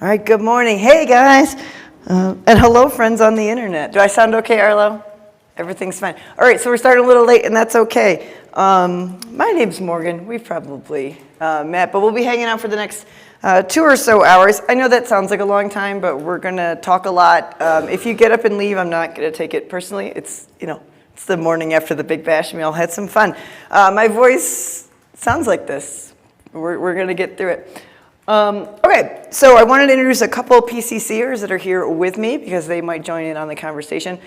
All right, good morning. Hey, guys. And hello, friends on the internet. Do I sound okay, Arlo? Everything's fine. All right, so we're starting a little late, and that's okay. My name's Morgan. We've probably met, but we'll be hanging out for the next 2 or so hours. I know that sounds like a long time, but we're going to talk a lot. If you get up and leave, I'm not going to take it personally. It's the morning after the Big Bash, and we all had some fun. My voice sounds like this. We're going to get through it. Okay, so I wanted to introduce a couple PCCers that are here with me because they might join in on the conversation.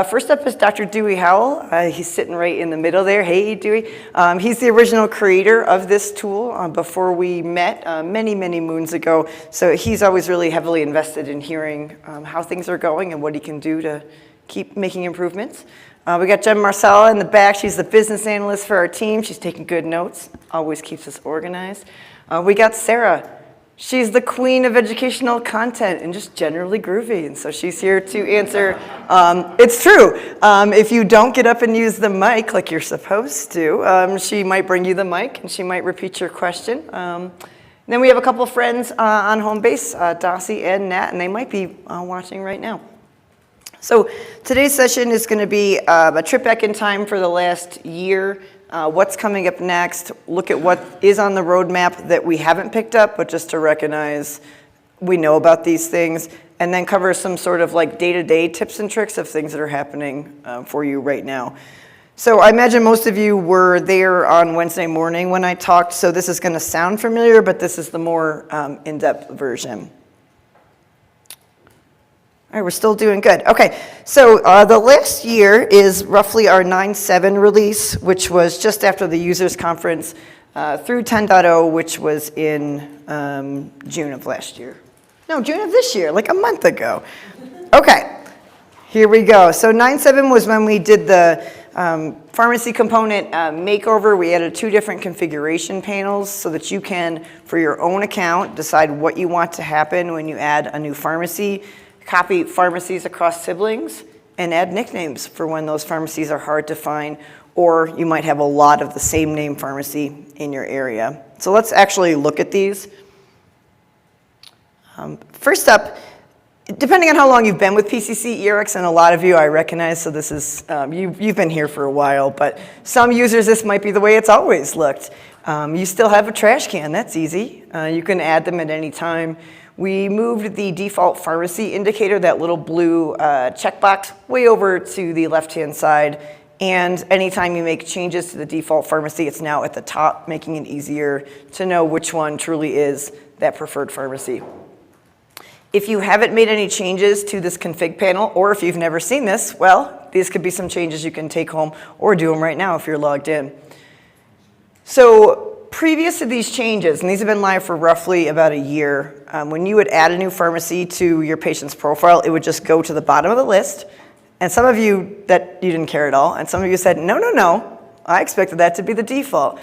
First up is Dr. Dewey Howell. He's sitting right in the middle there. Hey, Dewey. He's the original creator of this tool before we met many, many moons ago. So he's always really heavily invested in hearing how things are going and what he can do to keep making improvements. We got Jen Marcella in the back. She's the business analyst for our team. She's taking good notes, always keeps us organized. We got Sarah. She's the queen of educational content and just generally groovy, and so she's here to answer. It's true. If you don't get up and use the mic like you're supposed to, she might bring you the mic and she might repeat your question. Then we have a couple friends on home base, Dossie and Nat, and they might be watching right now. So today's session is going to be a trip back in time for the last year. What's coming up next, look at what is on the roadmap that we haven't picked up, but just to recognize we know about these things, and then cover some sort of like day-to-day tips and tricks of things that are happening for you right now. So I imagine most of you were there on Wednesday morning when I talked, so this is going to sound familiar, but this is the more in-depth version. All right, we're still doing good. Okay, so the last year is roughly our 9.7 release, which was just after the users conference through 10.0, which was in June of last year. No, June of this year, like a month ago. Okay, here we go. So 9.7 was when we did the pharmacy component makeover. We added 2 different configuration panels so that you can, for your own account, decide what you want to happen when you add a new pharmacy. Copy pharmacies across siblings, and add nicknames for when those pharmacies are hard to find, or you might have a lot of the same name pharmacy in your area. So let's actually look at these. First up, depending on how long you've been with PCC, eRx, and a lot of you I recognize, so this is, you've been here for a while, but some users, this might be the way it's always looked. You still have a trash can, that's easy. You can add them at any time. We moved the default pharmacy indicator, that little blue checkbox, way over to the left-hand side. And anytime you make changes to the default pharmacy, it's now at the top, making it easier to know which one truly is that preferred pharmacy. If you haven't made any changes to this config panel, or if you've never seen this, well, these could be some changes you can take home or do them right now if you're logged in. So previous to these changes, and these have been live for roughly about a year, when you would add a new pharmacy to your patient's profile, it would just go to the bottom of the list. And some of you, that you didn't care at all, and some of you said, no, I expected that to be the default.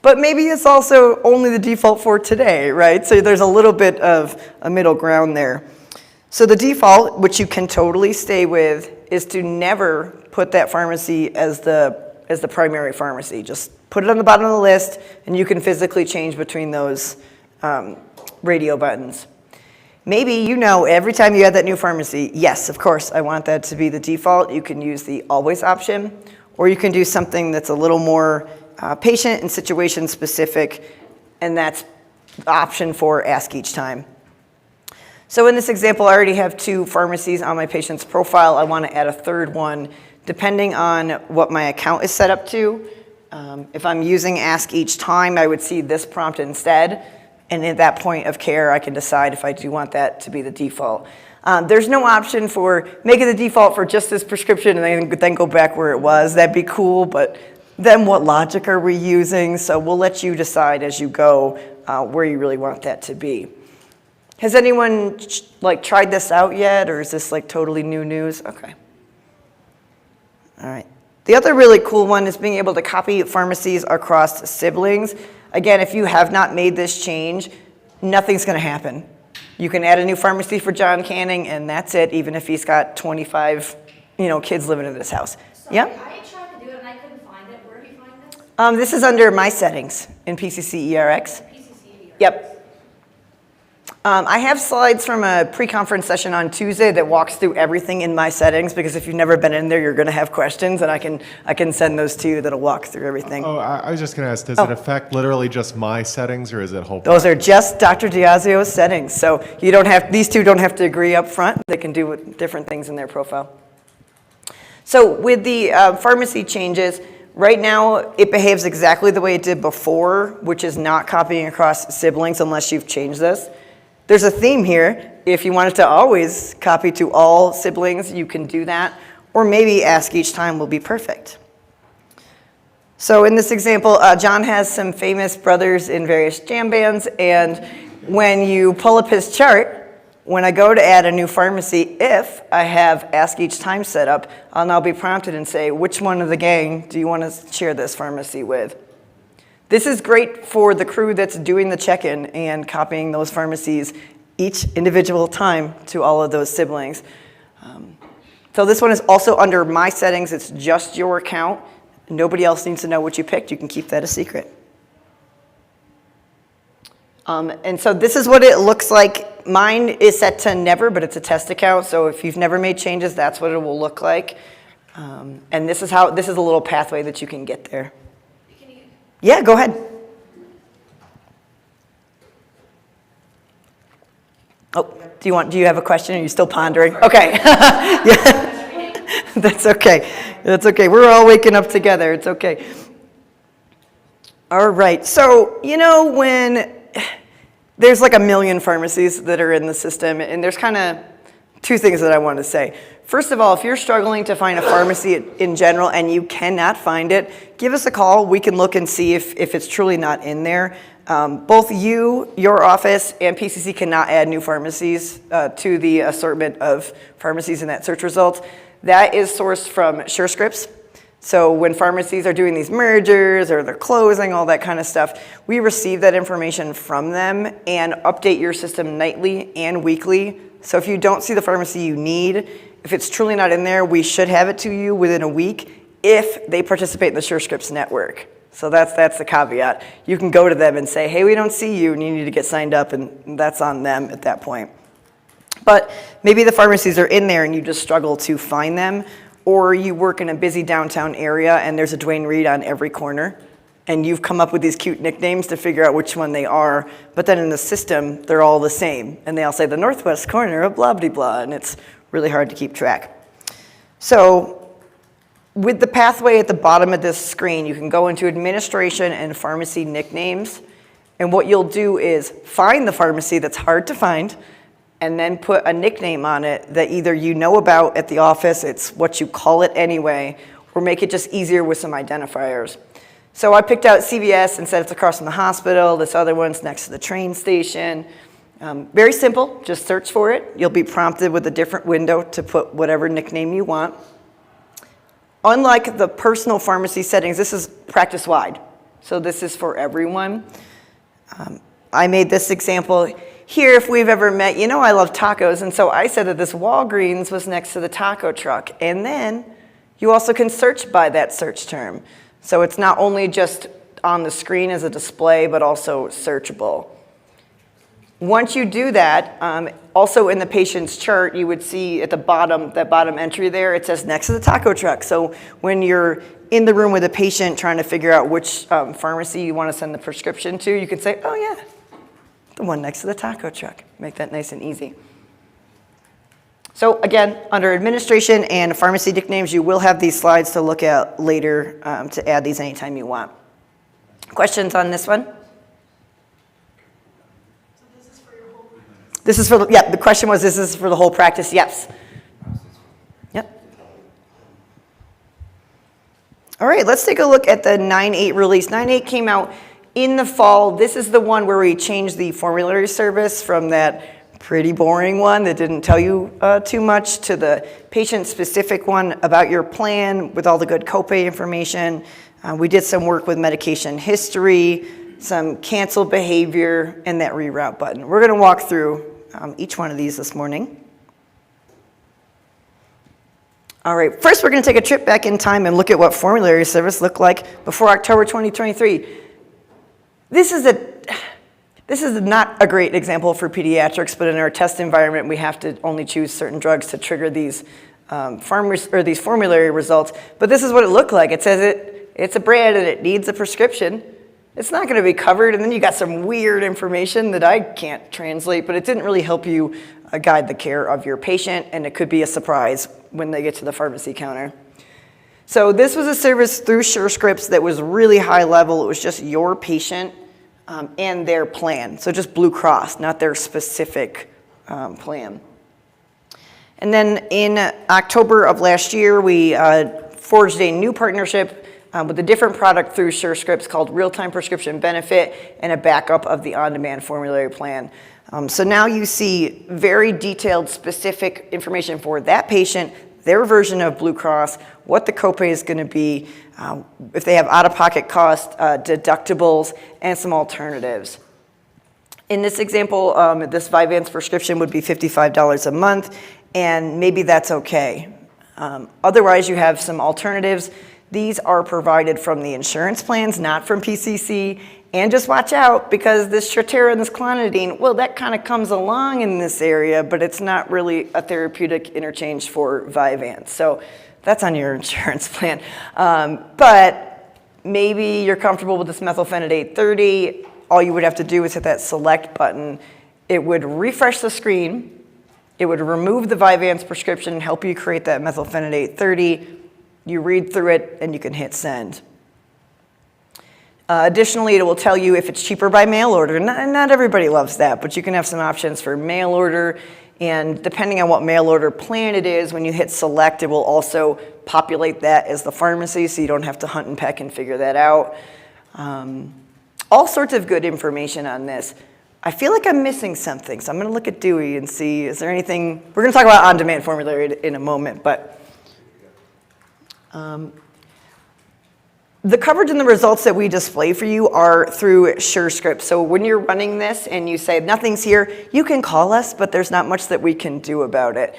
But maybe it's also only the default for today, right? So there's a little bit of a middle ground there. So the default, which you can totally stay with, is to never put that pharmacy as the primary pharmacy. Just put it on the bottom of the list, and you can physically change between those radio buttons. Maybe every time you add that new pharmacy, yes, of course, I want that to be the default. You can use the always option, or you can do something that's a little more patient and situation specific, and that's the option for ask each time. So in this example, I already have 2 pharmacies on my patient's profile. I want to add a 3rd one, depending on what my account is set up to. If I'm using ask each time, I would see this prompt instead. And at that point of care, I can decide if I do want that to be the default. There's no option for make it the default for just this prescription and then go back where it was. That'd be cool, but then what logic are we using? So we'll let you decide as you go where you really want that to be. Has anyone tried this out yet, or is this totally new news? Okay. All right. The other really cool one is being able to copy pharmacies across siblings. Again, if you have not made this change, nothing's going to happen. You can add a new pharmacy for John Canning, and that's it, even if he's got 25 kids living in this house. Sorry, Yeah? I tried to do it, and I couldn't find it. Where do you find this? This is under My Settings in PCC eRx. PCC. Yep. I have slides from a pre-conference session on Tuesday that walks through everything in my settings, because if you've never been in there, you're going to have questions, and I can send those to you that'll walk through everything. Oh, I was just going to ask, does it affect literally just my settings, or is it whole? Those are just Dr. Diazio's settings, so you don't have, these two don't have to agree up front. They can do different things in their profile. So with the pharmacy changes, right now it behaves exactly the way it did before, which is not copying across siblings unless you've changed this. There's a theme here. If you want it to always copy to all siblings, you can do that, or maybe ask each time will be perfect. So in this example, John has some famous brothers in various jam bands, and when you pull up his chart, when I go to add a new pharmacy, if I have ask each time set up, I'll now be prompted and say, which one of the gang do you want to share this pharmacy with? This is great for the crew that's doing the check-in and copying those pharmacies each individual time to all of those siblings. So this one is also under my settings. It's just your account. Nobody else needs to know what you picked. You can keep that a secret. And so this is what it looks like. Mine is set to never, but it's a test account. So if you've never made changes, that's what it will look like. And this is a little pathway that you can get there. Yeah, go ahead. Oh, do you have a question? Are you still pondering? Okay. Yeah. That's okay. That's okay. We're all waking up together. It's okay. All right. So, when there's like a million pharmacies that are in the system, and there's kind of two things that I want to say. First of all, if you're struggling to find a pharmacy in general and you cannot find it, give us a call. We can look and see if it's truly not in there. Both your office, and PCC cannot add new pharmacies to the assortment of pharmacies in that search results. That is sourced from SureScripts. So when pharmacies are doing these mergers or they're closing, all that kind of stuff, we receive that information from them and update your system nightly and weekly. So if you don't see the pharmacy you need, if it's truly not in there, we should have it to you within a week if they participate in the SureScripts network. So that's the caveat. You can go to them and say, hey, we don't see you, and you need to get signed up, and that's on them at that point. But maybe the pharmacies are in there and you just struggle to find them, or you work in a busy downtown area and there's a Dwayne Reed on every corner, and you've come up with these cute nicknames to figure out which one they are, but then in the system, they're all the same. And they all say the northwest corner of blah, blah, blah, and it's really hard to keep track. So with the pathway at the bottom of this screen, you can go into administration and pharmacy nicknames. And what you'll do is find the pharmacy that's hard to find, and then put a nickname on it that either you know about at the office, it's what you call it anyway, or make it just easier with some identifiers. So I picked out CVS and said it's across from the hospital. This other one's next to the train station. Very simple, just search for it. You'll be prompted with a different window to put whatever nickname you want. Unlike the personal pharmacy settings, this is practice-wide. So this is for everyone. I made this example here. If we've ever met, I love tacos. And so I said that this Walgreens was next to the taco truck. And then you also can search by that search term. So it's not only just on the screen as a display, but also searchable. Once you do that, also in the patient's chart, you would see at the bottom, that bottom entry there, it says next to the taco truck. So when you're in the room with a patient trying to figure out which pharmacy you want to send the prescription to, you can say, oh yeah, the one next to the taco truck. Make that nice and easy. So again, under administration and pharmacy nicknames, you will have these slides to look at later to add these anytime you want. Questions on this one? This is for, the question was, this is for the whole practice? Yes. Yep. All right, let's take a look at the 9.8 release. 9.8 came out in the fall. This is the one where we changed the formulary service from that pretty boring one that didn't tell you too much to the patient-specific one about your plan with all the good copay information. We did some work with medication history, some cancel behavior, and that reroute button. We're going to walk through each one of these this morning. All right, first we're going to take a trip back in time and look at what formulary service looked like before October 2023. This is This is not a great example for pediatrics, but in our test environment, we have to only choose certain drugs to trigger these these formulary results. But this is what it looked like. It says it's a brand and it needs a prescription. It's not going to be covered, and then you got some weird information that I can't translate, but it didn't really help you guide the care of your patient, and it could be a surprise when they get to the pharmacy counter. So this was a service through SureScripts that was really high level. It was just your patient and their plan. So just Blue Cross, not their specific plan. And then in October of last year, we forged a new partnership with a different product through SureScripts called Real-Time Prescription Benefit and a backup of the on-demand formulary plan. So now you see very detailed, specific information for that patient, their version of Blue Cross, what the copay is going to be, if they have out-of-pocket costs, deductibles, and some alternatives. In this example, this Vyvanse prescription would be $55 a month, and maybe that's okay. Otherwise, you have some alternatives. These are provided from the insurance plans, not from PCC. And just watch out, because this Strattera and this clonidine, well, that kind of comes along in this area, but it's not really a therapeutic interchange for Vyvanse. So that's on your insurance plan. But maybe you're comfortable with this methylphenidate 30. All you would have to do is hit that select button. It would refresh the screen. It would remove the Vyvanse prescription and help you create that methylphenidate 30. You read through it, and you can hit send. Additionally, it will tell you if it's cheaper by mail order. Not everybody loves that, but you can have some options for mail order. And depending on what mail order plan it is, when you hit select, it will also populate that as the pharmacy, so you don't have to hunt and peck and figure that out. All sorts of good information on this. I feel like I'm missing something, so I'm going to look at Dewey and see, is there anything? We're going to talk about on-demand formulary in a moment, but the coverage and the results that we display for you are through SureScripts. So when you're running this and you say nothing's here, you can call us, but there's not much that we can do about it.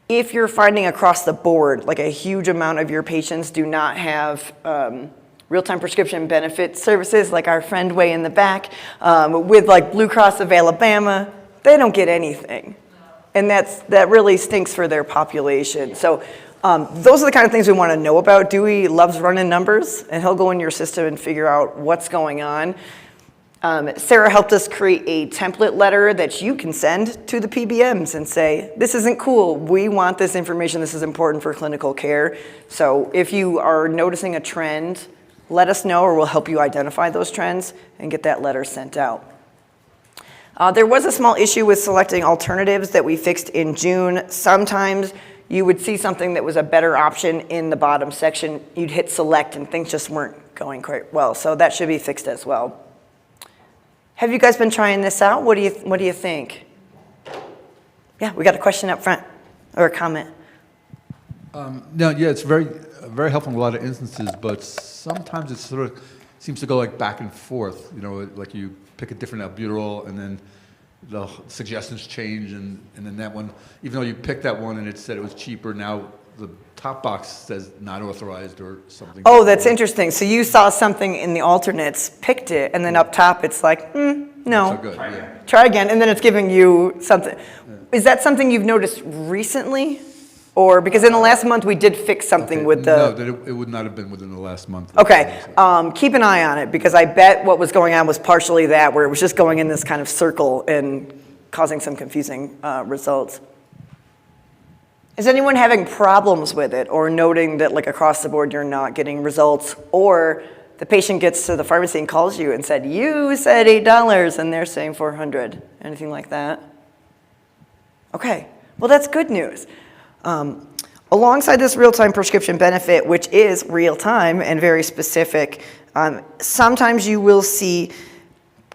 If you're finding across the board, like a huge amount of your patients do not have real-time prescription benefit services, like our friend way in the back, with like Blue Cross of Alabama, they don't get anything. And that really stinks for their population. So those are the kind of things we want to know about. Dewey loves running numbers, and he'll go in your system and figure out what's going on. Sarah helped us create a template letter that you can send to the PBMs and say, this isn't cool. We want this information. This is important for clinical care. So if you are noticing a trend, let us know, or we'll help you identify those trends and get that letter sent out. There was a small issue with selecting alternatives that we fixed in June. Sometimes you would see something that was a better option in the bottom section. You'd hit select and things just weren't going quite well. So that should be fixed as well. Have you guys been trying this out? What do you think? Yeah, we got a question up front, or a comment. No, yeah, it's very helpful in a lot of instances, but sometimes it sort of seems to go like back and forth. You know, like you pick a different albuterol and then the suggestions change, and then that one, even though you picked that one and it said it was cheaper, now the top box says not authorized or something. Oh, that's interesting. So you saw something in the alternates, picked it, and then up top it's like, no. So good, yeah. Try again, and then it's giving you something. Yeah. Is that something you've noticed recently? Or, because in the last month we did fix something with the... No, it would not have been within the last month. Okay, keep an eye on it, because I bet what was going on was partially that, where it was just going in this kind of circle and causing some confusing results. Is anyone having problems with it, or noting that like across the board you're not getting results, or the patient gets to the pharmacy and calls you and said, you said $8 and they're saying $400, anything like that? Okay, well that's good news. Alongside this real-time prescription benefit, which is real-time and very specific, sometimes you will see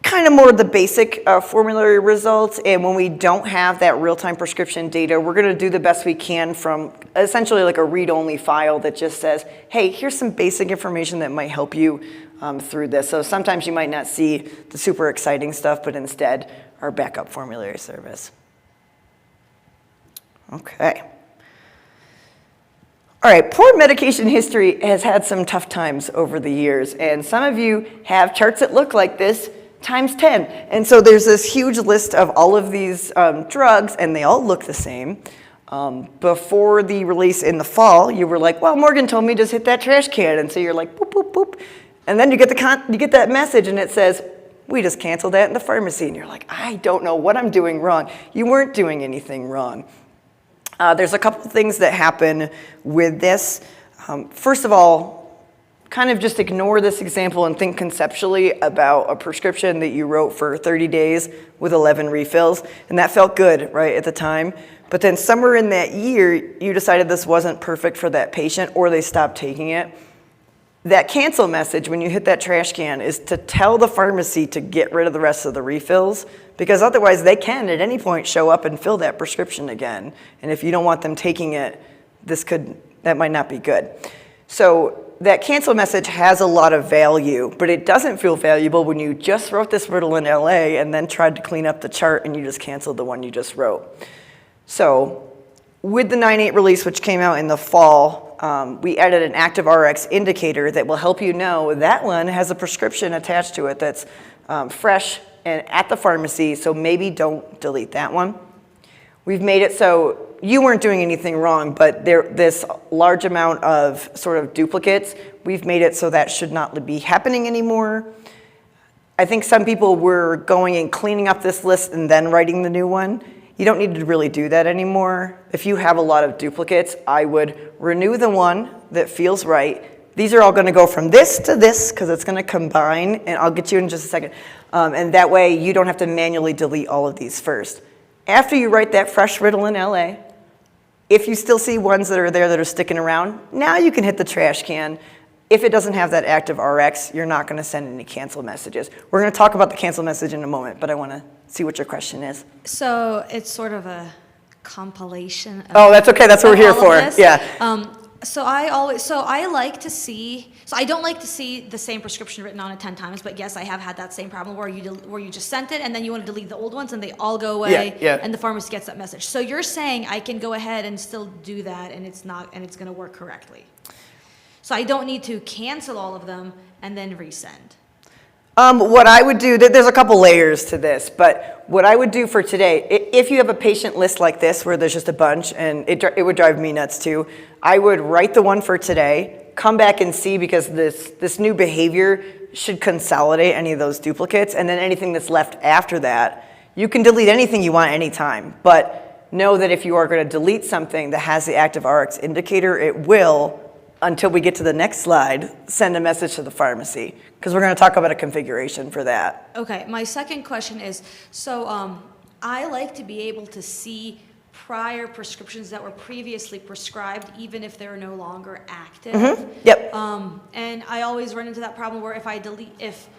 kind of more of the basic formulary results, and when we don't have that real-time prescription data, we're going to do the best we can from essentially like a read-only file that just says, hey, here's some basic information that might help you through this. So sometimes you might not see the super exciting stuff, but instead our backup formulary service. Okay. All right, poor medication history has had some tough times over the years, and some of you have charts that look like this. times 10. And so there's this huge list of all of these drugs, and they all look the same. Before the release in the fall, you were like, well, Morgan told me just hit that trash can. And so you're like, boop, boop, boop. And then you get that message, and it says, we just canceled that in the pharmacy. And you're like, I don't know what I'm doing wrong. You weren't doing anything wrong. There's a couple of things that happen with this. First of all, kind of just ignore this example and think conceptually about a prescription that you wrote for 30 days with 11 refills. And that felt good, right, at the time. But then somewhere in that year, you decided this wasn't perfect for that patient, or they stopped taking it. That cancel message, when you hit that trash can, is to tell the pharmacy to get rid of the rest of the refills, because otherwise they can at any point show up and fill that prescription again. And if you don't want them taking it, that might not be good. So that cancel message has a lot of value, but it doesn't feel valuable when you just wrote this Ritalin LA and then tried to clean up the chart and you just canceled the one you just wrote. So with the 9.8 release, which came out in the fall, we added an active RX indicator that will help you know that one has a prescription attached to it that's fresh and at the pharmacy, so maybe don't delete that one. We've made it so you weren't doing anything wrong, but this large amount of sort of duplicates, we've made it so that should not be happening anymore. I think some people were going and cleaning up this list and then writing the new one. You don't need to really do that anymore. If you have a lot of duplicates, I would renew the one that feels right. These are all going to go from this to this because it's going to combine, and I'll get you in just a second. And that way you don't have to manually delete all of these first. After you write that fresh Ritalin LA, if you still see ones that are there that are sticking around, now you can hit the trash can. If it doesn't have that active RX, you're not going to send any cancel messages. We're going to talk about the cancel message in a moment, but I want to see what your question is. So it's sort of a compilation of Oh, that's okay. That's what we're here all of for. this. Yeah. So I like to see, so I don't like to see the same prescription written on it 10 times, but yes, I have had that same problem where you just sent it and then you want to delete the old ones and they all go away, yeah. and the pharmacy gets that message. So you're saying I can go ahead and still do that and it's going to work correctly. So I don't need to cancel all of them and then resend. What I would do, there's a couple layers to this, but what I would do for today, if you have a patient list like this where there's just a bunch, and it would drive me nuts too, I would write the one for today, come back and see, because this new behavior should consolidate any of those duplicates, and then anything that's left after that, you can delete anything you want anytime, but know that if you are going to delete something that has the active RX indicator, it will, until we get to the next slide, send a message to the pharmacy, because we're going to talk about a configuration for that. Okay, my second question is, so I like to be able to see prior prescriptions that were previously prescribed, even if they're no longer active. Mm-hmm. Yep. And I always run into that problem where if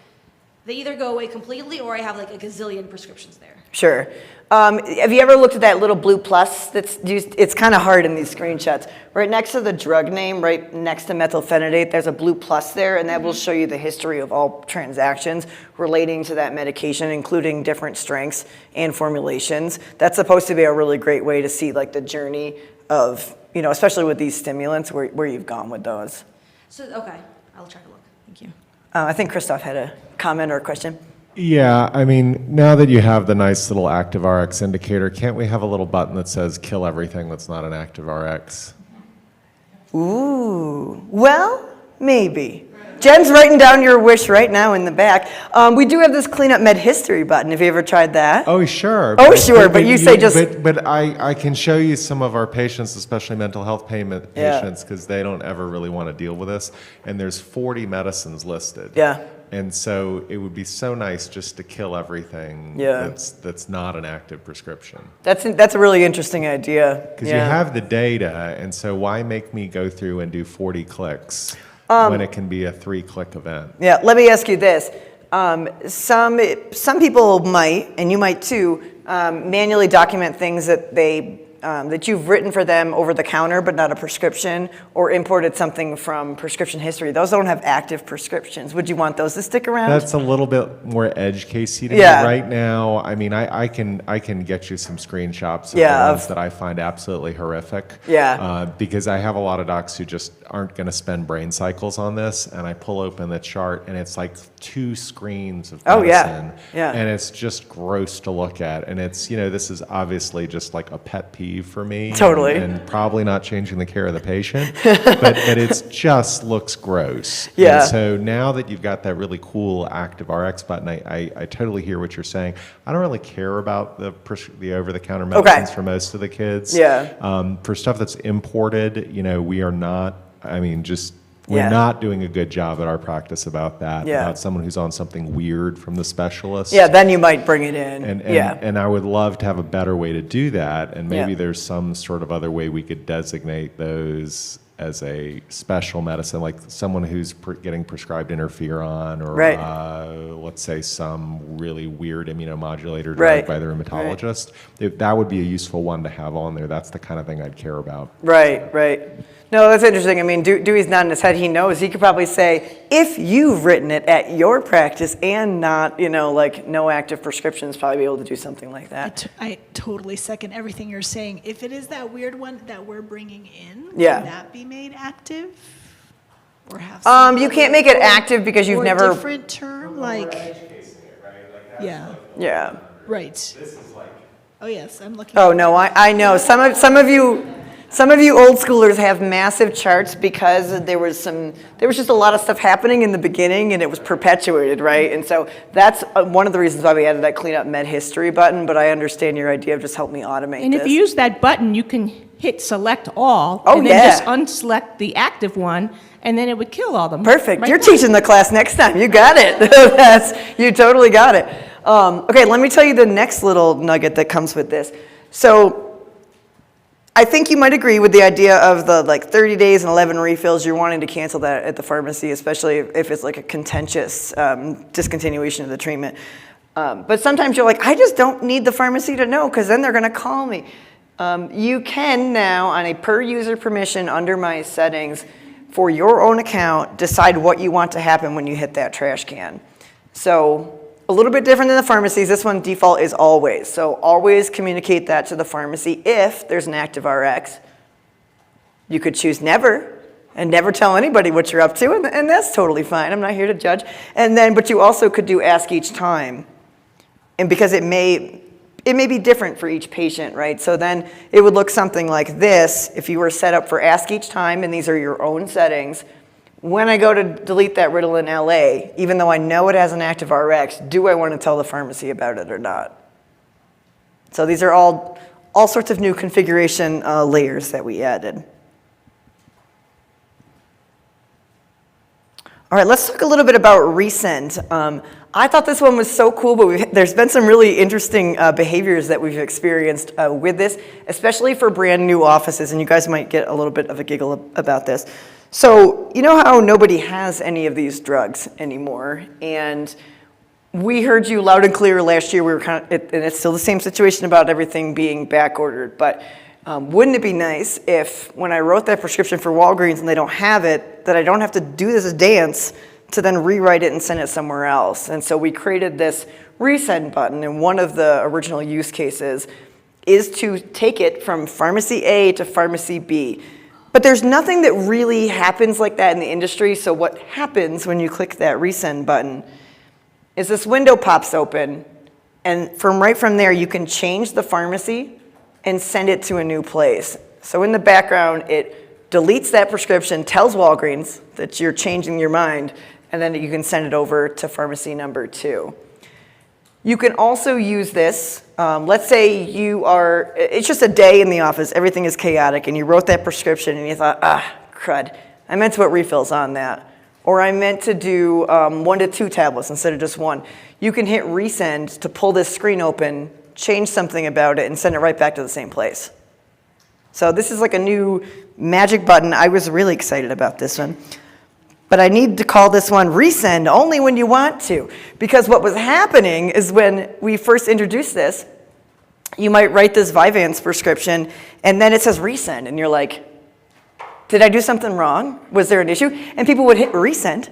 they either go away completely or I have like a gazillion prescriptions there. Sure. Have you ever looked at that little blue plus that's used? It's kind of hard in these screenshots. Right next to the drug name, right next to methylphenidate, there's a blue plus there, and that will show you the history of all transactions relating to that medication, including different strengths and formulations. That's supposed to be a really great way to see like the journey of, especially with these stimulants, where you've gone with those. So, okay, I'll try to look. Thank you. I think Christoph had a comment or a question. Yeah, I mean, now that you have the nice little active RX indicator, can't we have a little button that says kill everything that's not an active RX? Ooh, well, maybe. Jen's writing down your wish right now in the back. We do have this cleanup med history button. Have you ever tried that? Oh, sure. Oh, sure, but you say just... But I can show you some of our patients, especially mental health patients, because they don't ever really want to deal with this. And there's 40 medicines listed. Yeah. And so it would be so nice just to kill everything that's not an active prescription. That's a really interesting idea. Because you have the data, and so why make me go through and do 40 clicks when it can be a 3-click event? Yeah, let me ask you this. Some people might, and you might too, manually document things that they that you've written for them over the counter but not a prescription, or imported something from prescription history. Those don't have active prescriptions. Would you want those to stick around? That's a little bit more edge casey to Yeah. me right now. I mean, I can get you some screenshots of Yeah, the of- ones that I find absolutely horrific. Yeah. Because I have a lot of docs who just aren't going to spend brain cycles on this, and I pull open the chart, and it's like 2 screens of Oh, yeah. medicine. Yeah. And it's just gross to look at. And it's, this is obviously just like a pet peeve for me. Totally. And probably not changing the care of the patient, but it just looks gross. Yeah. And so now that you've got that really cool active RX button, I totally hear what you're saying. I don't really care about the over-the-counter medicines for most of the kids. Yeah. For stuff that's imported, we are not, we're Yeah. not doing a good job at our practice about that, Yeah. about someone who's on something weird from the specialist. Yeah, then you might bring it in. And I would love to have a better way to do that, and maybe Yeah. there's some sort of other way we could designate those as a special medicine, like someone who's getting prescribed interferon, or Right. let's say some really weird immunomodulator drug Right. by the rheumatologist. That would be a useful one to have on there. That's the kind of thing I'd care about. Right, right. No, that's interesting. I mean, Dewey's nodding his head. He knows. He could probably say, if you've written it at your practice and not, like no active prescriptions, probably be able to do something like that. I totally second everything you're saying. If it is that weird one that we're bringing in, Yeah. can that be made active? Or have some You can't make it active because you've or never. different term, like, yeah, Yeah. right. Oh, yes, I'm looking. Oh no, I know. Some of you old schoolers have massive charts because there was just a lot of stuff happening in the beginning and it was perpetuated, right? And so that's one of the reasons why we added that clean up med history button. But I understand your idea of just help me automate And this. if you use that button, you can hit select all. Oh, and then yeah. just unselect the active one, and then it would kill all them. Perfect. right You're there. teaching the class next time. You got it. You totally got it. Okay, let me tell you the next little nugget that comes with this. So I think you might agree with the idea of the 30 days and 11 refills. You're wanting to cancel that at the pharmacy, especially if it's like a contentious discontinuation of the treatment. But sometimes you're like, I just don't need the pharmacy to know because then they're going to call me. You can now, on a per user permission under my settings, for your own account, decide what you want to happen when you hit that trash can. So a little bit different than the pharmacies. This one default is always. So always communicate that to the pharmacy if there's an active RX. You could choose never and never tell anybody what you're up to, and that's totally fine. I'm not here to judge. But you also could do ask each time. And because it may be different for each patient, right? So then it would look something like this if you were set up for ask each time, and these are your own settings. When I go to delete that Ritalin LA, even though I know it has an active RX, do I want to tell the pharmacy about it or not? So these are all sorts of new configuration layers that we added. All right, let's talk a little bit about resend. I thought this one was so cool, but there's been some really interesting behaviors that we've experienced with this, especially for brand new offices, and you guys might get a little bit of a giggle about this. So you know how nobody has any of these drugs anymore, and we heard you loud and clear last year. We were and it's still the same situation about everything being back ordered, but wouldn't it be nice if when I wrote that prescription for Walgreens and they don't have it, that I don't have to do this dance to then rewrite it and send it somewhere else? And so we created this resend button, and one of the original use cases is to take it from pharmacy A to pharmacy B. But there's nothing that really happens like that in the industry, so what happens when you click that resend button is this window pops open, and right from there you can change the pharmacy and send it to a new place. So in the background, it deletes that prescription, tells Walgreens that you're changing your mind, and then you can send it over to pharmacy number 2. You can also use this, let's say it's just a day in the office, everything is chaotic, and you wrote that prescription and you thought, crud, I meant to put refills on that. Or I meant to do 1 to 2 tablets instead of just 1. You can hit resend to pull this screen open, change something about it, and send it right back to the same place. So this is like a new magic button. I was really excited about this one. But I need to call this one resend only when you want to. Because what was happening is when we first introduced this, you might write this Vyvanse prescription, and then it says resend, and you're like, did I do something wrong? Was there an issue? And people would hit resend,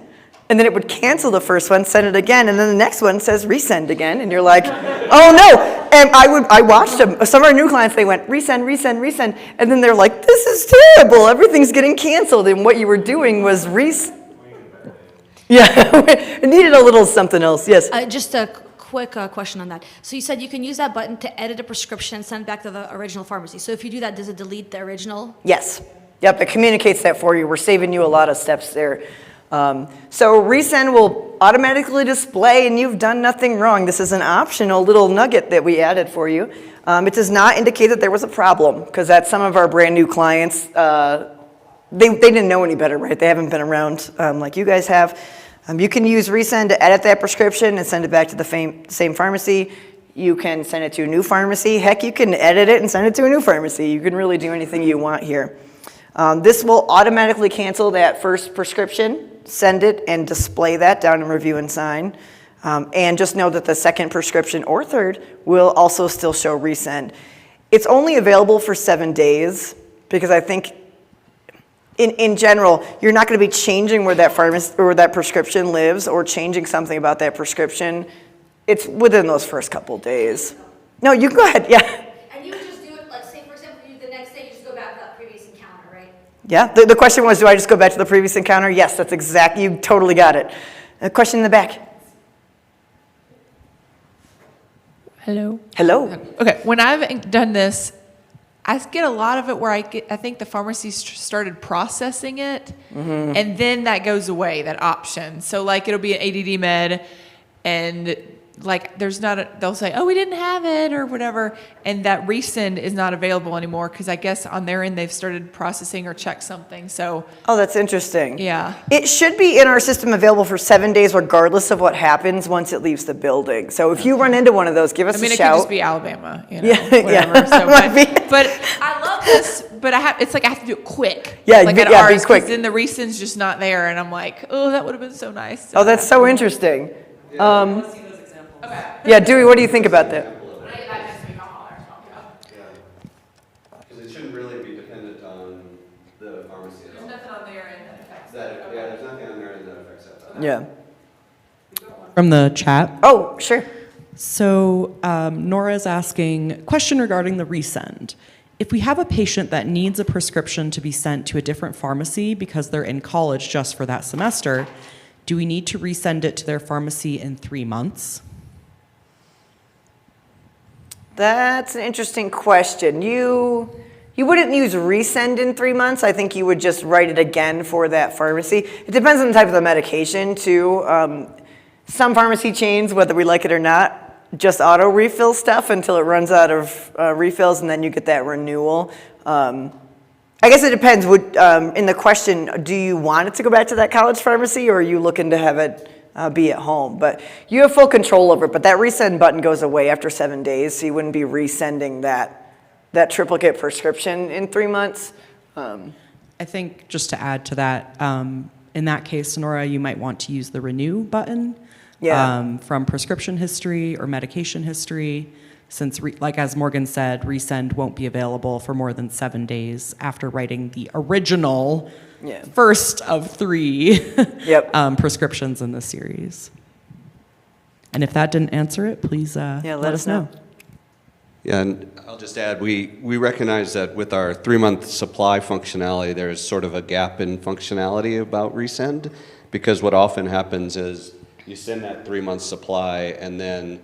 and then it would cancel the first one, send it again, and then the next one says resend again, and you're like, oh no. And I watched them. Some of our new clients, they went resend, resend, resend, and then they're like, this is terrible. Everything's getting canceled, and what you were doing was Yeah, it needed a little something else. Yes. Just a quick question on that. So you said you can use that button to edit a prescription and send back to the original pharmacy. So if you do that, does it delete the original? Yes. Yep, it communicates that for you. We're saving you a lot of steps there. So resend will automatically display and you've done nothing wrong. This is an optional little nugget that we added for you. It does not indicate that there was a problem because that's some of our brand new clients. They didn't know any better, right? They haven't been around like you guys have. You can use resend to edit that prescription and send it back to the same pharmacy. You can send it to a new pharmacy. Heck, you can edit it and send it to a new pharmacy. You can really do anything you want here. This will automatically cancel that first prescription, send it and display that down in review and sign. And just know that the second prescription or third will also still show resend. It's only available for 7 days because I think in general, you're not going to be changing where that pharmacy or that prescription lives or changing something about that prescription. It's within those first couple days. No, you go ahead, yeah. And you would just do it, like say for example, the next day you just go back to that previous encounter, right? Yeah, the question was, do I just go back to the previous encounter? Yes, that's exactly, you totally got it. A question in the back. Hello? Hello. Okay, when I've done this, I get a lot of it where I think the pharmacy started processing it, and then that goes away, that option. So like it'll be an ADD med, and like there's not they'll say, oh, we didn't have it or whatever, and that resend is not available anymore because I guess on their end they've started processing or checked something. So Oh, that's interesting. yeah. It should be in our system available for 7 days regardless of what happens once it leaves the building. So if you run into one of those, give us I mean, a it shout. could just be Alabama, you know, Yeah, yeah. whatever. So, Might be. but I love this, but it's like I have to do it quick. Yeah, like at yeah, be ours, 'cause quick. then the resend's just not there, and I'm like, oh, that would have been so nice. Oh, that's so interesting. Yeah, Dewey, what do you think about that? Because it shouldn't really be dependent on the pharmacy at all. There's nothing on their end that affects Yeah, there's nothing on there that affects that. Yeah. From the chat. Oh, sure. So Nora's asking, question regarding the resend. If we have a patient that needs a prescription to be sent to a different pharmacy because they're in college just for that semester, do we need to resend it to their pharmacy in 3 months? That's an interesting question. You wouldn't use resend in 3 months. I think you would just write it again for that pharmacy. It depends on the type of the medication too. Some pharmacy chains, whether we like it or not, just auto refill stuff until it runs out of refills and then you get that renewal. I guess it depends. In the question, do you want it to go back to that college pharmacy or are you looking to have it be at home? But you have full control over it, but that resend button goes away after 7 days, so you wouldn't be resending that triplicate prescription in 3 months. I think just to add to that, in that case, Nora, you might want to use the renew button from prescription history or medication history, since, like as Morgan said, resend won't be available for more than 7 days after writing the original first of 3 prescriptions in this series. And if that didn't answer it, please let us know. Yeah, and I'll just add, we recognize that with our 3-month supply functionality, there's sort of a gap in functionality about resend, because what often happens is you send that 3-month supply and then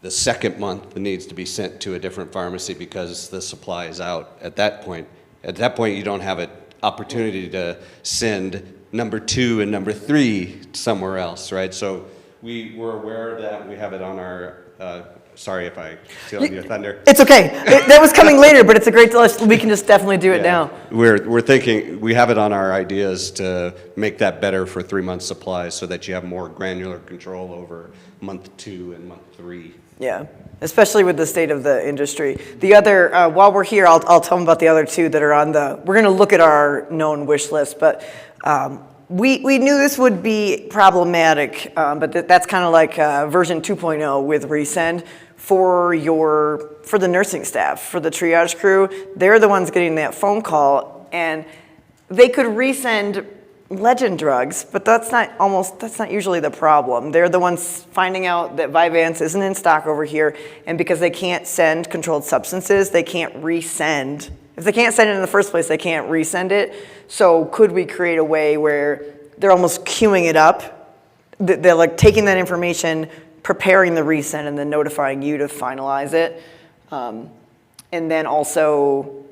the second month it needs to be sent to a different pharmacy because the supply is out at that point. At that point, you don't have an opportunity to send number 2 and number 3 somewhere else, right? So we're aware of that. We have it on our, sorry if I steal your thunder. It's okay. That was coming later, but it's a great, we can just definitely do it now. We're thinking, we have it on our ideas to make that better for 3-month supplies so that you have more granular control over month 2 and month 3. Yeah, especially with the state of the industry. The other, while we're here, I'll tell them about the other 2 that are on we're going to look at our known wish list, but we knew this would be problematic, but that's kind of like version 2.0 with resend for your for the nursing staff, for the triage crew. They're the ones getting that phone call, and they could resend legend drugs, but that's not usually the problem. They're the ones finding out that Vyvanse isn't in stock over here, and because they can't send controlled substances, they can't resend. If they can't send it in the first place, they can't resend it. So could we create a way where they're almost queuing it up? They're like taking that information, preparing the resend, and then notifying you to finalize it. And then also,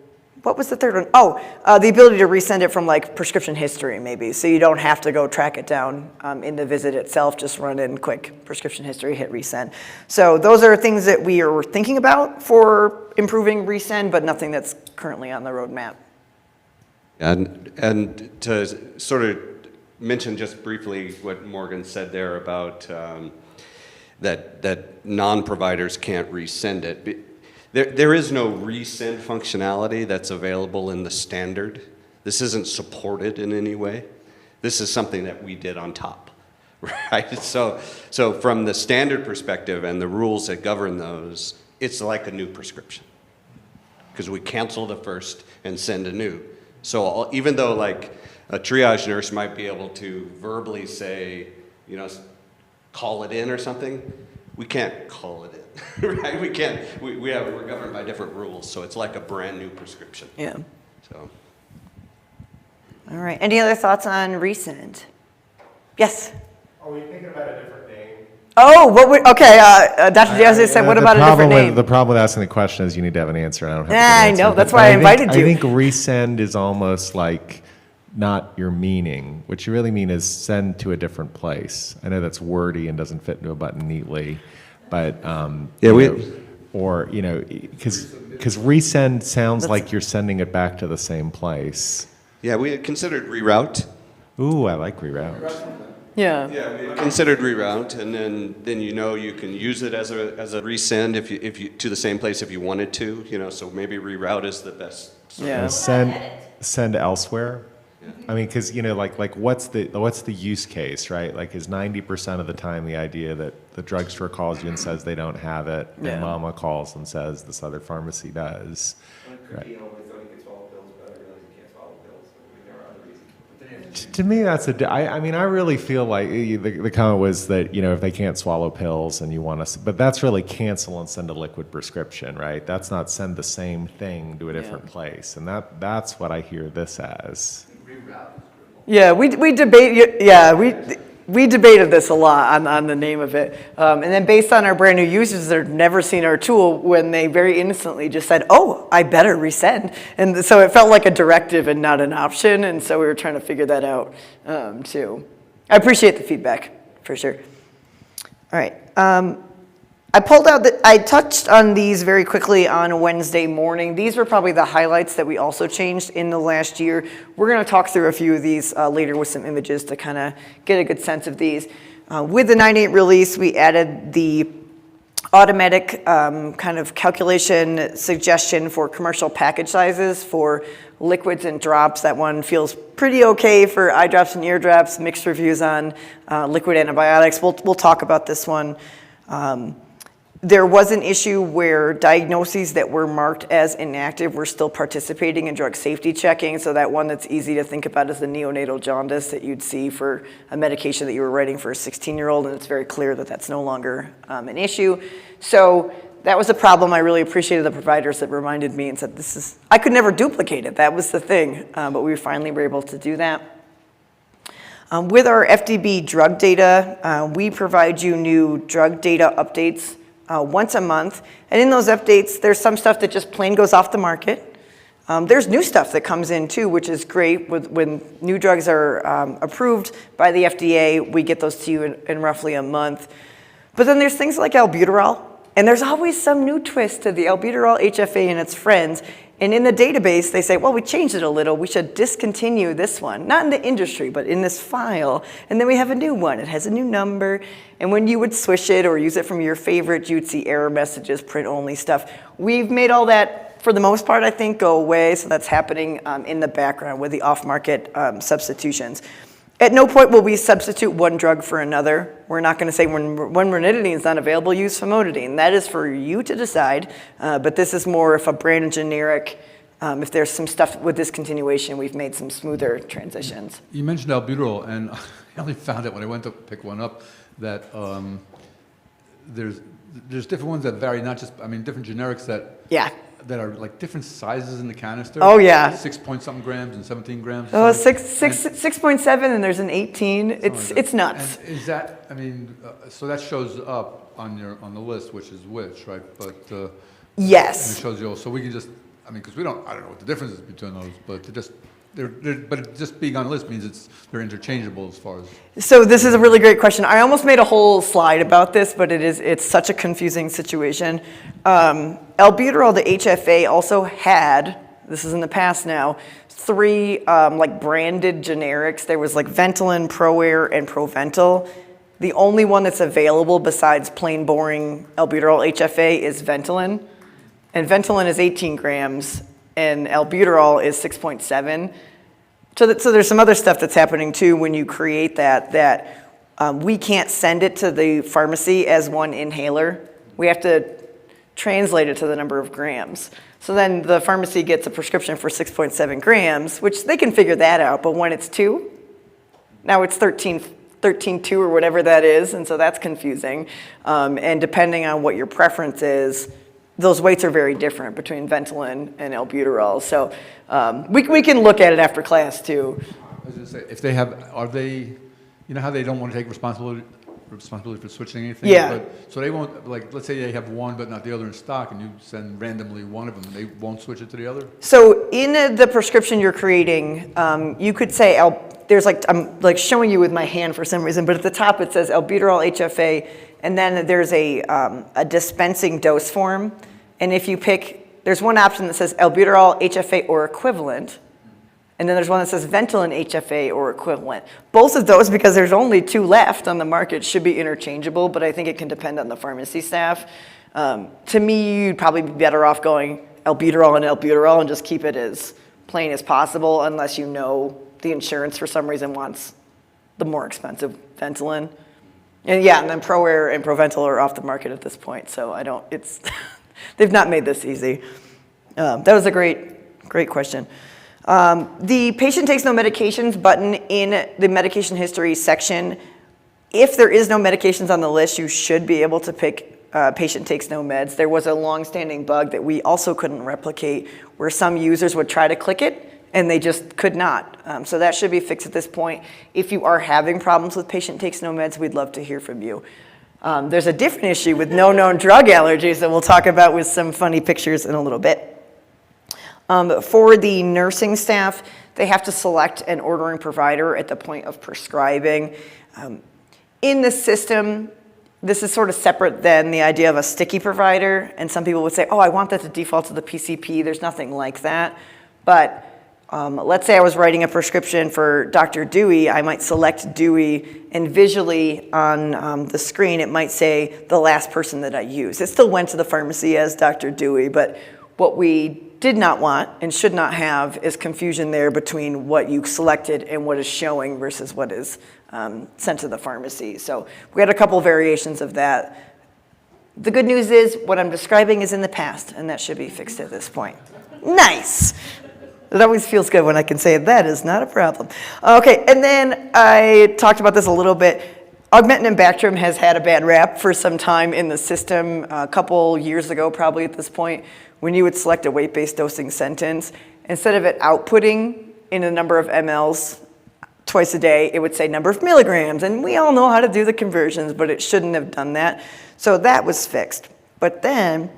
what was the third one? Oh, the ability to resend it from like prescription history maybe. So you don't have to go track it down in the visit itself, just run in quick prescription history, hit resend. So those are things that we are thinking about for improving resend, but nothing that's currently on the roadmap. And to sort of mention just briefly what Morgan said there about that non-providers can't resend it. There is no resend functionality that's available in the standard. This isn't supported in any way. This is something that we did on top, right? So from the standard perspective and the rules that govern those, it's like a new prescription because we cancel the first and send a new. So even though like a triage nurse might be able to verbally say, you know, call it in or something, we can't call it in. Right? We can't. We're governed by different rules, so it's like a brand new prescription. Yeah. So. All right. Any other thoughts on resend? Yes. Are we thinking about a different name? Oh, okay. Dr. Diaz said, what about a different name? The problem with asking the question is you need to have an answer, and I don't have a good I answer. know. That's But why I invited you. I think resend is almost like not your meaning. What you really mean is send to a different place. I know that's wordy and doesn't fit into a button neatly, but because resend sounds like you're sending it back to the same place. Yeah, we had considered reroute. Ooh, I like reroute. Yeah. Yeah, we had considered reroute, and then you can use it as a resend if you to the same place if you wanted to. So maybe reroute is the best. Yeah. Send elsewhere. I mean, because like what's the use case, right? Like, is 90% of the time the idea that the drugstore calls you and says they don't have it, Yeah. and mama calls and says this other pharmacy does. Right. To me, that's I mean, I really feel like the comment was that if they can't swallow pills and you want to, but that's really cancel and send a liquid prescription, right? That's not send the same thing to a different place, and that's what I hear this as. Yeah, we debate. Yeah, we debated this a lot on the name of it, and then based on our brand new users that have never seen our tool, when they very innocently just said, "Oh, I better resend," and so it felt like a directive and not an option, and so we were trying to figure that out too. I appreciate the feedback for sure. All right. I touched on these very quickly on Wednesday morning. These were probably the highlights that we also changed in the last year. We're going to talk through a few of these later with some images to kind of get a good sense of these. With the 9.8 release, we added the automatic kind of calculation suggestion for commercial package sizes for liquids and drops. That one feels pretty okay for eye drops and ear drops. Mixed reviews on liquid antibiotics. We'll talk about this one. There was an issue where diagnoses that were marked as inactive were still participating in drug safety checking. So that one that's easy to think about is the neonatal jaundice that you'd see for a medication that you were writing for a 16-year-old, and it's very clear that that's no longer an issue. So that was a problem. I really appreciated the providers that reminded me and said, I could never duplicate it. That was the thing, but we finally were able to do that. With our FDB drug data, we provide you new drug data updates once a month. And in those updates, there's some stuff that just plain goes off the market. There's new stuff that comes in too, which is great. When new drugs are approved by the FDA, we get those to you in roughly a month. But then there's things like albuterol, and there's always some new twist to the albuterol HFA and its friends. And in the database, they say, well, we changed it a little. We should discontinue this one. Not in the industry, but in this file. And then we have a new one. It has a new number. And when you would swish it or use it from your favorite, you'd see error messages, print-only stuff. We've made all that, for the most part, I think, go away. So that's happening in the background with the off-market substitutions. At no point will we substitute one drug for another. We're not going to say when ranitidine is not available, use famotidine. That is for you to decide, but this is more if a brand generic, if there's some stuff with discontinuation, we've made some smoother transitions. You mentioned albuterol, and I only found out when I went to pick one up that there's different ones that vary, not just, I mean, different generics that are like different sizes in the canister. Oh, yeah. 6 point something grams and 17 grams. Oh, 6.7 and there's an 18. It's nuts. And is that, I mean, so that shows up on the list, which is which, right? But Yes. and it shows you. So we can just, I mean, because I don't know what the difference is between those, but but just being on the list means they're interchangeable as far as. So this is a really great question. I almost made a whole slide about this, but it's such a confusing situation. Albuterol, the HFA, also had, this is in the past now, 3 like branded generics. There was like Ventolin, ProAir, and Proventil. The only one that's available besides plain boring albuterol HFA is Ventolin. And Ventolin is 18 grams, and albuterol is 6.7. So there's some other stuff that's happening too when you create that we can't send it to the pharmacy as one inhaler. We have to translate it to the number of grams. So then the pharmacy gets a prescription for 6.7 grams, which they can figure that out, but when it's 2, now it's 13.2 or whatever that is, and so that's confusing. And depending on what your preference is, those weights are very different between Ventolin and albuterol. So we can look at it after class too. I was going to say, if they have, are they, you know how they don't want to take responsibility for switching anything? Yeah. So they won't, like, let's say they have one but not the other in stock, and you send randomly one of them, they won't switch it to the other? So in the prescription you're creating, you could say, there's like, I'm like showing you with my hand for some reason, but at the top it says albuterol HFA, and then there's a dispensing dose form. And if you pick, there's one option that says albuterol HFA or equivalent, and then there's one that says Ventolin HFA or equivalent. Both of those, because there's only 2 left on the market, should be interchangeable, but I think it can depend on the pharmacy staff. To me, you'd probably be better off going albuterol and just keep it as plain as possible, unless you know the insurance for some reason wants the more expensive Ventolin. And yeah, and then ProAir and Proventil are off the market at this point, so they've not made this easy. That was a great question. The patient takes no medications button in the medication history section. If there is no medications on the list, you should be able to pick patient takes no meds. There was a long-standing bug that we also couldn't replicate where some users would try to click it and they just could not. So that should be fixed at this point. If you are having problems with patient takes no meds, we'd love to hear from you. There's a different issue with no known drug allergies that we'll talk about with some funny pictures in a little bit. For the nursing staff, they have to select an ordering provider at the point of prescribing. In the system, this is sort of separate than the idea of a sticky provider, and some people would say, oh, I want that to default to the PCP. There's nothing like that. But let's say I was writing a prescription for Dr. Dewey. I might select Dewey, and visually on the screen, it might say the last person that I used. It still went to the pharmacy as Dr. Dewey, but what we did not want and should not have is confusion there between what you selected and what is showing versus what is sent to the pharmacy. So we had a couple variations of that. The good news is what I'm describing is in the past, and that should be fixed at this point. Nice. It always feels good when I can say that is not a problem. Okay, and then I talked about this a little bit. Augmentin and Bactrim has had a bad rap for some time in the system, a couple years ago probably at this point, when you would select a weight-based dosing sentence, instead of it outputting in a number of mLs twice a day, it would say number of milligrams, and we all know how to do the conversions, but it shouldn't have done that. So that was fixed. But then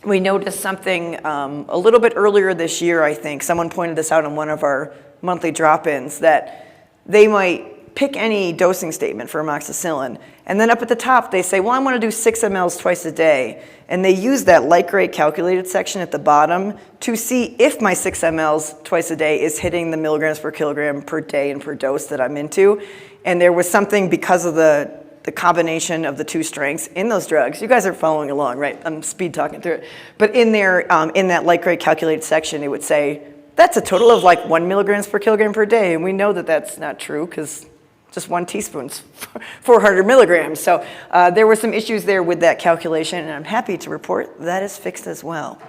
we noticed something a little bit earlier this year, I think. Someone pointed this out in one of our monthly drop-ins, that they might pick any dosing statement for amoxicillin, and then up at the top they say, well, I want to do 6 mLs twice a day, and they use that light gray calculated section at the bottom to see if my 6 mLs twice a day is hitting the milligrams per kilogram per day and per dose that I'm into. And there was something because of the combination of the 2 strengths in those drugs. You guys are following along, right? I'm speed talking through it. But in there, in that light gray calculated section, it would say That's a total of like 1 milligrams per kilogram per day. And we know that that's not true because just 1 teaspoon's 400 milligrams. So there were some issues there with that calculation, and I'm happy to report that is fixed as well.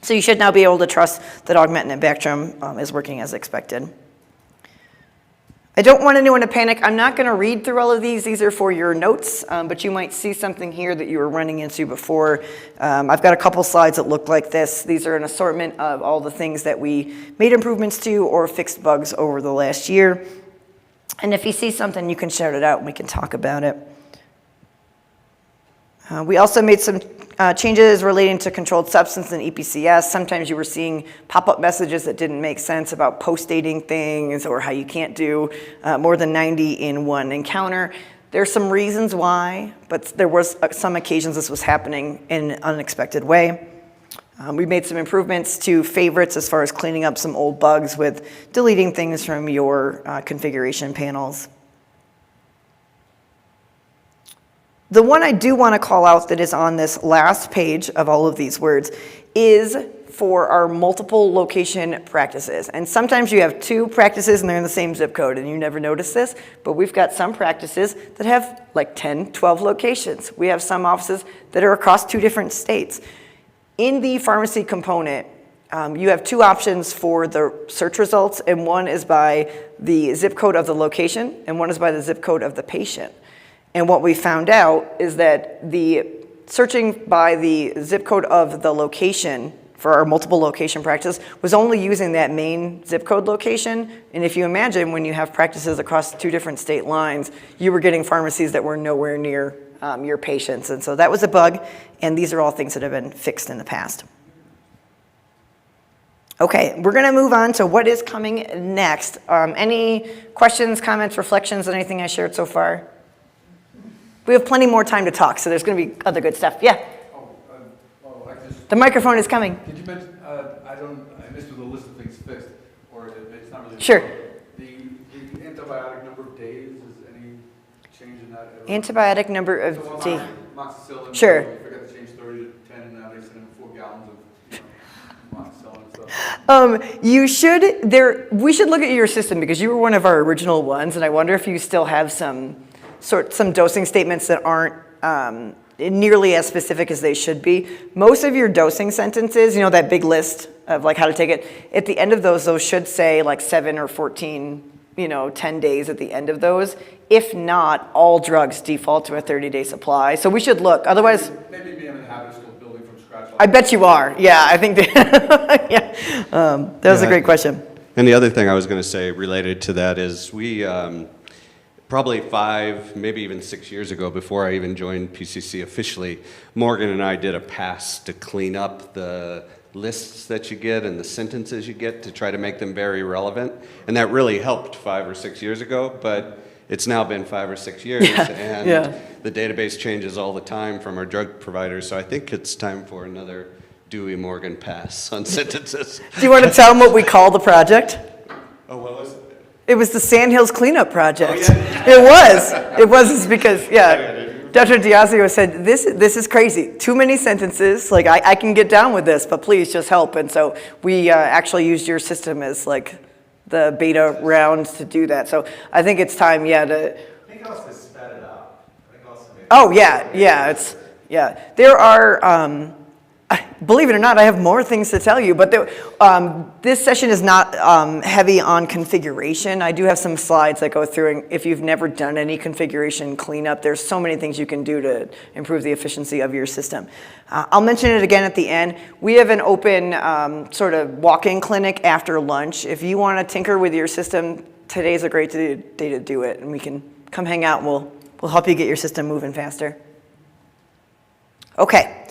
So you should now be able to trust that augmentin and Bactrim is working as expected. I don't want anyone to panic. I'm not going to read through all of these. These are for your notes, but you might see something here that you were running into before. I've got a couple slides that look like this. These are an assortment of all the things that we made improvements to or fixed bugs over the last year. And if you see something, you can shout it out and we can talk about it. We also made some changes relating to controlled substance and EPCS. Sometimes you were seeing pop-up messages that didn't make sense about post-dating things or how you can't do more than 90 in one encounter. There's some reasons why, but there was some occasions this was happening in an unexpected way. We made some improvements to favorites as far as cleaning up some old bugs with deleting things from your configuration panels. The one I do want to call out that is on this last page of all of these words is for our multiple location practices. And sometimes you have 2 practices and they're in the same zip code and you never notice this, but we've got some practices that have like 10, 12 locations. We have some offices that are across 2 different states. In the pharmacy component, you have 2 options for the search results, and one is by the zip code of the location and one is by the zip code of the patient. And what we found out is that the searching by the zip code of the location for our multiple location practice was only using that main zip code location. And if you imagine when you have practices across 2 different state lines, you were getting pharmacies that were nowhere near your patients. And so that was a bug, and these are all things that have been fixed in the past. Okay, we're gonna move on to what is coming next. Any questions, comments, reflections on anything I shared so far? We have plenty more time to talk, so there's going to be other good stuff. Yeah? The microphone is coming. Did you mention, I missed with the list of things fixed, or it's not really. Sure. The antibiotic number of days, is any change in that? Antibiotic number of days. Amoxicillin. Sure. You forgot to change 30 to 10, and now they send in 4 gallons of amoxicillin and stuff. We should look at your system because you were one of our original ones, and I wonder if you still have some dosing statements that aren't nearly as specific as they should be. Most of your dosing sentences, that big list of like how to take it, at the end of those should say like 7 or 14, 10 days at the end of those. If not, all drugs default to a 30-day supply. So we should look, otherwise. Maybe me in the habit of still building from scratch. I bet you are. Yeah, I think that, yeah. That was a great question. And the other thing I was going to say related to that is we, probably 5, maybe even 6 years ago, before I even joined PCC officially, Morgan and I did a pass to clean up the lists that you get and the sentences you get to try to make them very relevant. And that really helped 5 or 6 years ago, but it's now been 5 or 6 years, and the database changes all the time from our drug providers, so I think it's time for another Dewey Morgan pass on sentences. Do you want to tell them what we call the project? Oh, what was it? It was the Sandhills Cleanup Project. Oh, yeah. It was. It's because, Dr. Diazio said, this is crazy. Too many sentences. Like, I can get down with this, but please just help. And so we actually used your system as like the beta round to do that. So I think it's time, to. I think also sped it up. There are. Believe it or not, I have more things to tell you, but this session is not heavy on configuration. I do have some slides that go through, and if you've never done any configuration cleanup, there's so many things you can do to improve the efficiency of your system. I'll mention it again at the end. We have an open sort of walk-in clinic after lunch. If you want to tinker with your system, today's a great day to do it, and we can come hang out, and we'll help you get your system moving faster. Okay.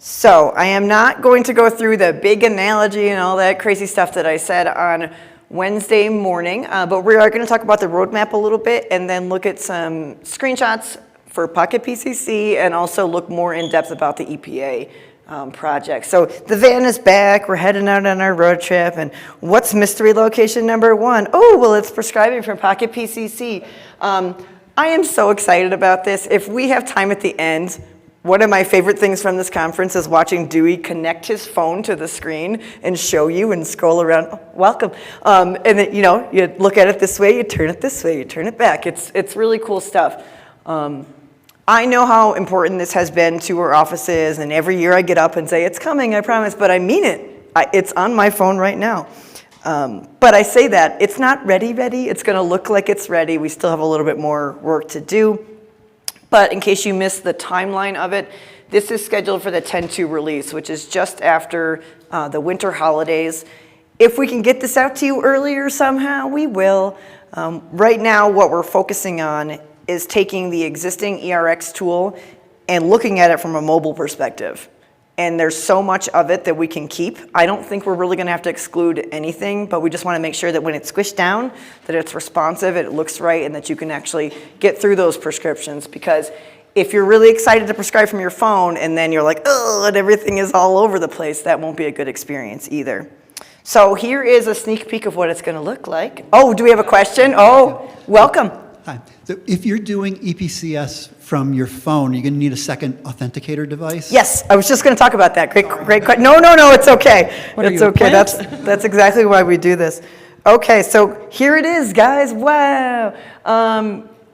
So I am not going to go through the big analogy and all that crazy stuff that I said on Wednesday morning, but we are going to talk about the roadmap a little bit and then look at some screenshots for Pocket PCC and also look more in depth about the EPA project. So the van is back, we're heading out on our road trip, and what's mystery location number 1? Oh, well, it's prescribing for Pocket PCC. I am so excited about this. If we have time at the end, One of my favorite things from this conference is watching Dewey connect his phone to the screen and show you and scroll around. Oh, welcome. And then, you know, you look at it this way, you turn it this way, you turn it back. It's really cool stuff. I know how important this has been to our offices, and every year I get up and say, it's coming, I promise, but I mean it. It's on my phone right now. But I say that, it's not ready. It's gonna look like it's ready. We still have a little bit more work to do. But in case you missed the timeline of it, this is scheduled for the 10/2 release, which is just after the winter holidays. If we can get this out to you earlier somehow, we will. Right now, what we're focusing on is taking the existing eRx tool and looking at it from a mobile perspective. And there's so much of it that we can keep. I don't think we're really gonna have to exclude anything, but we just wanna make sure that when it's squished down, that it's responsive, it looks right, and that you can actually get through those prescriptions. Because if you're really excited to prescribe from your phone and then you're like, oh, and everything is all over the place, that won't be a good experience either. So here is a sneak peek of what it's gonna look like. Oh, do we have a question? Oh, welcome. Hi. So if you're doing EPCS from your phone, you're going to need a second authenticator device? Yes, I was just going to talk about that. Great question. No, it's okay. It's okay. That's exactly why we do this. Okay, so here it is, guys. Wow.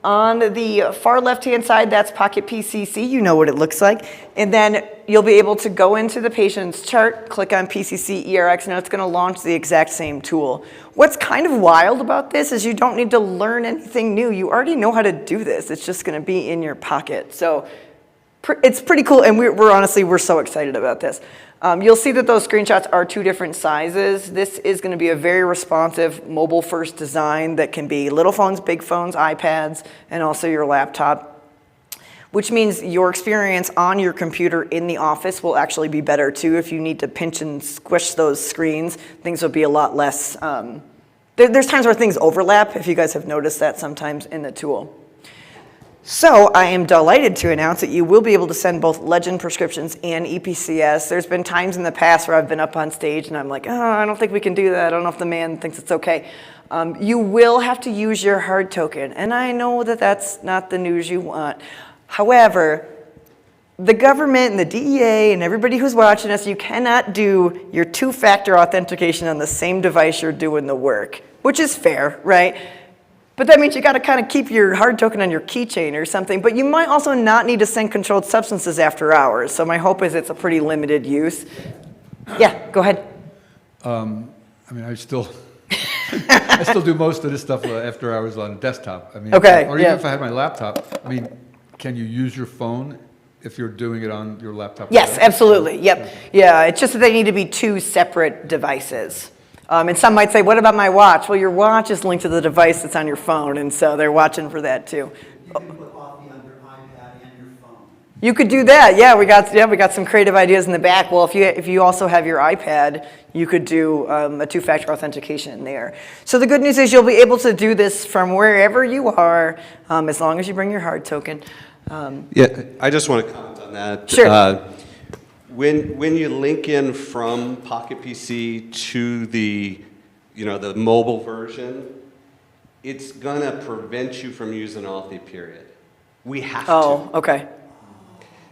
On the far left-hand side, that's Pocket PCC. You know what it looks like. And then you'll be able to go into the patient's chart, click on PCC eRx, and it's going to launch the exact same tool. What's kind of wild about this is you don't need to learn anything new. You already know how to do this. It's just going to be in your pocket. So it's pretty cool, and we're so excited about this. You'll see that those screenshots are 2 different sizes. This is going to be a very responsive mobile-first design that can be little phones, big phones, iPads, and also your laptop, which means your experience on your computer in the office will actually be better too. If you need to pinch and squish those screens, things will be a lot less. There's times where things overlap, if you guys have noticed that sometimes in the tool. So I am delighted to announce that you will be able to send both Legend prescriptions and EPCS. There's been times in the past where I've been up on stage and I'm like, oh, I don't think we can do that. I don't know if the man thinks it's okay. You will have to use your hard token. And I know that that's not the news you want. However, the government and the DEA and everybody who's watching us, you cannot do your 2-factor authentication on the same device you're doing the work, which is fair, right? But that means you got to kind of keep your hard token on your keychain or something. But you might also not need to send controlled substances after hours. So my hope is it's a pretty limited use. Yeah, go ahead. I mean, I still do most of this stuff after hours on desktop. I mean, Okay, or even if I had my laptop. I mean, can you use your phone if you're doing it on your laptop? Yes, absolutely. Yep. Yeah, it's just that they need to be 2 separate devices. And some might say, what about my watch? Well, your watch is linked to the device that's on your phone, and so they're watching for that too. You can put Authy on your iPad and your phone. You could do that. Yeah, we got some creative ideas in the back. Well, if you also have your iPad, you could do a 2-factor authentication in there. So the good news is you'll be able to do this from wherever you are, as long as you bring your hard token. Yeah, I just want to comment on that. Sure. When you link in from Pocket PC to the mobile version, it's gonna prevent you from using Authy, period. We have to. Oh, okay.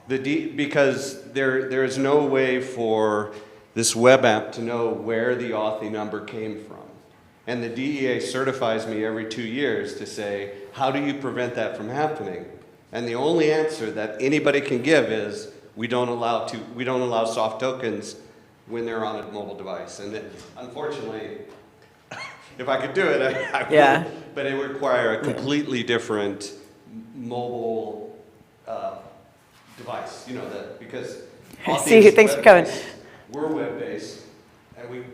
Because there is no way for this web app to know where the Authy number came from. And the DEA certifies me every 2 years to say, how do you prevent that from happening? And the only answer that anybody can give is, we don't allow soft tokens when they're on a mobile device. And unfortunately, if I could do it, I would. Yeah. But it would require a completely different mobile device, because See, thanks for coming. We're web-based, and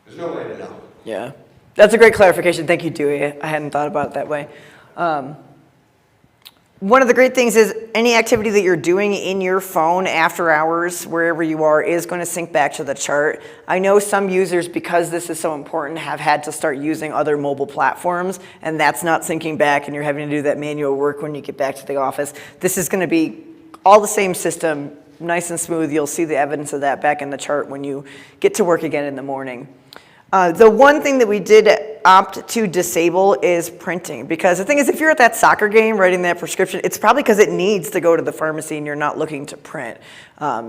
there's no way to know. Yeah, that's a great clarification. Thank you, Dewey. I hadn't thought about it that way. One of the great things is any activity that you're doing in your phone after hours, wherever you are, is going to sync back to the chart. I know some users, because this is so important, have had to start using other mobile platforms, and that's not syncing back, and you're having to do that manual work when you get back to the office. This is going to be all the same system, nice and smooth. You'll see the evidence of that back in the chart when you get to work again in the morning. The one thing that we did opt to disable is printing, because the thing is, if you're at that soccer game writing that prescription, it's probably because it needs to go to the pharmacy and you're not looking to print.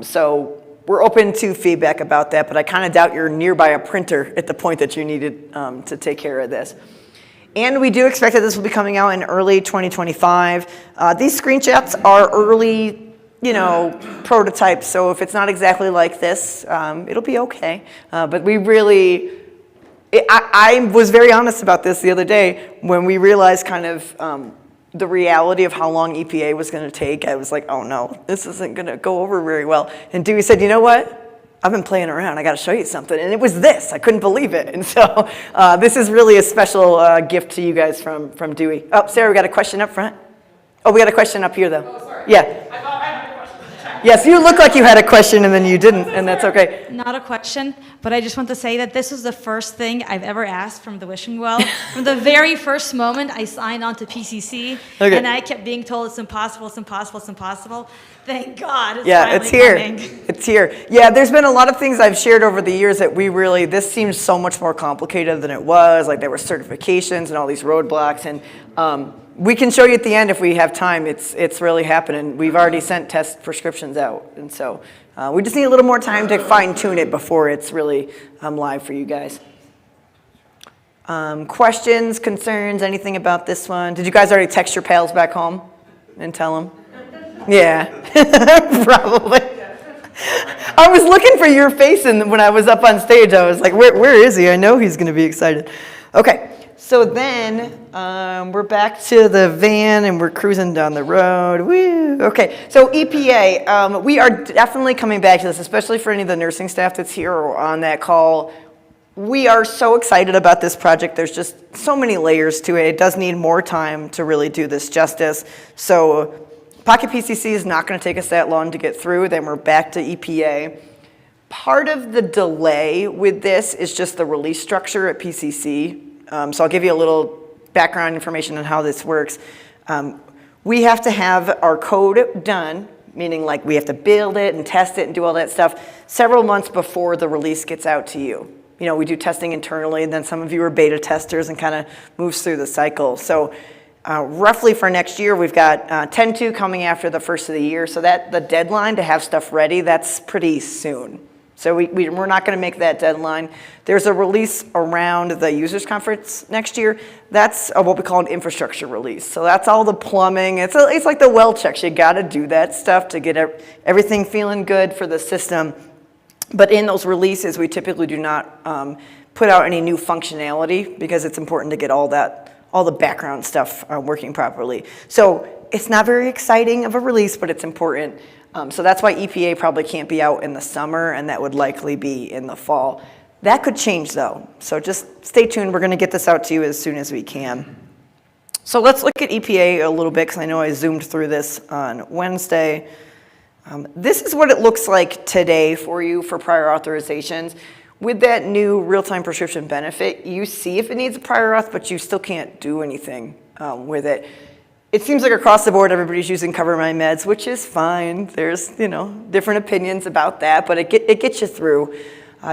So we're open to feedback about that, but I kind of doubt you're nearby a printer at the point that you needed to take care of this. And we do expect that this will be coming out in early 2025. These screenshots are early, prototypes, so if it's not exactly like this, it'll be okay. But we really, I was very honest about this the other day when we realized kind of the reality of how long EPA was going to take. I was like, oh no, this isn't going to go over very well. And Dewey said, you know what? I've been playing around. I got to show you something. And it was this. I couldn't believe it. And so this is really a special gift to you guys from Dewey. Oh, Sarah, we got a question up front. Oh, we got a question up here, though. Oh, sorry. Yeah. I thought I had a question. Yes, you look like you had a question and then you didn't, and that's okay. Not a question, but I just want to say that this was the first thing I've ever asked from the Wishing Well. From the very first moment I signed on to PCC, Okay. and I kept being told it's impossible, it's impossible, it's impossible. Thank God it's Yeah, finally it's here. coming. It's here. Yeah, there's been a lot of things I've shared over the years that this seems so much more complicated than it was. Like there were certifications and all these roadblocks, and we can show you at the end if we have time. It's really happening. We've already sent test prescriptions out, and so we just need a little more time to fine tune it before it's really live for you guys. Questions, concerns, anything about this one? Did you guys already text your pals back home and tell them? Yeah, probably. I was looking for your face, and when I was up on stage, I was like, where is he? I know he's going to be excited. Okay. So then we're back to the van and we're cruising down the road. Woo. Okay, so EPA, we are definitely coming back to this, especially for any of the nursing staff that's here or on that call. We are so excited about this project. There's just so many layers to it. It does need more time to really do this justice. So Pocket PCC is not going to take us that long to get through. Then we're back to EPA. Part of the delay with this is just the release structure at PCC. So I'll give you a little background information on how this works. We have to have our code done, meaning like we have to build it and test it and do all that stuff several months before the release gets out to you. We do testing internally, and then some of you are beta testers and kind of moves through the cycle. So roughly for next year, we've got 10-2 coming after the first of the year. So that the deadline to have stuff ready, that's pretty soon. So we're not going to make that deadline. There's a release around the users conference next year. That's what we call an infrastructure release. So that's all the plumbing. It's like the well checks. You got to do that stuff to get everything feeling good for the system. But in those releases, we typically do not put out any new functionality because it's important to get all the background stuff working properly. So it's not very exciting of a release, but it's important. So that's why EPA probably can't be out in the summer, and that would likely be in the fall. That could change, though. So just stay tuned. We're going to get this out to you as soon as we can. So let's look at EPA a little bit, because I know I zoomed through this on Wednesday. This is what it looks like today for you for prior authorizations. With that new real-time prescription benefit, you see if it needs a prior auth, but you still can't do anything with it. It seems like across the board, everybody's using Cover My Meds, which is fine. There's, different opinions about that, but it gets you through.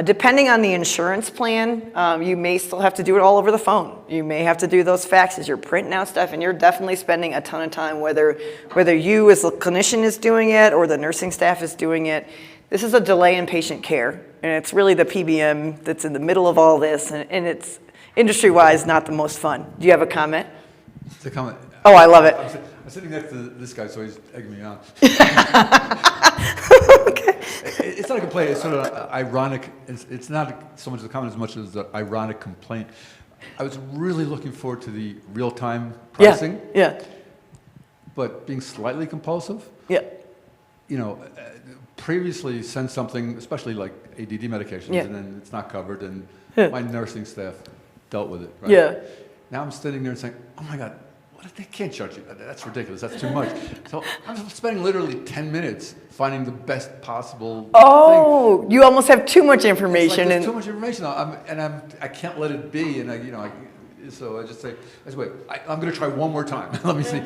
Depending on the insurance plan, you may still have to do it all over the phone. You may have to do those faxes. You're printing out stuff, and you're definitely spending a ton of time, whether you as the clinician is doing it or the nursing staff is doing it. This is a delay in patient care, and it's really the PBM that's in the middle of all this, and it's industry-wise not the most fun. Do you have a comment? It's a comment. Oh, I love it. I'm sitting next to this guy, so he's egging me on. Okay. It's not a complaint. It's sort of ironic. It's not so much a comment as much as an ironic complaint. I was really looking forward to the real-time pricing. Yeah. But being slightly compulsive. Yeah. Previously send something, especially like ADD medications, Yeah. and then it's not covered, and Yeah. my nursing staff dealt with it. Right? Yeah. Now I'm sitting there and saying, "Oh my God, they can't charge you. That's ridiculous. That's too much." So I'm spending literally 10 minutes finding the best possible thing. You almost have too much It's like information. there's too much information, I can't let it be, so I just say, wait, I'm going to try one more time. Let me see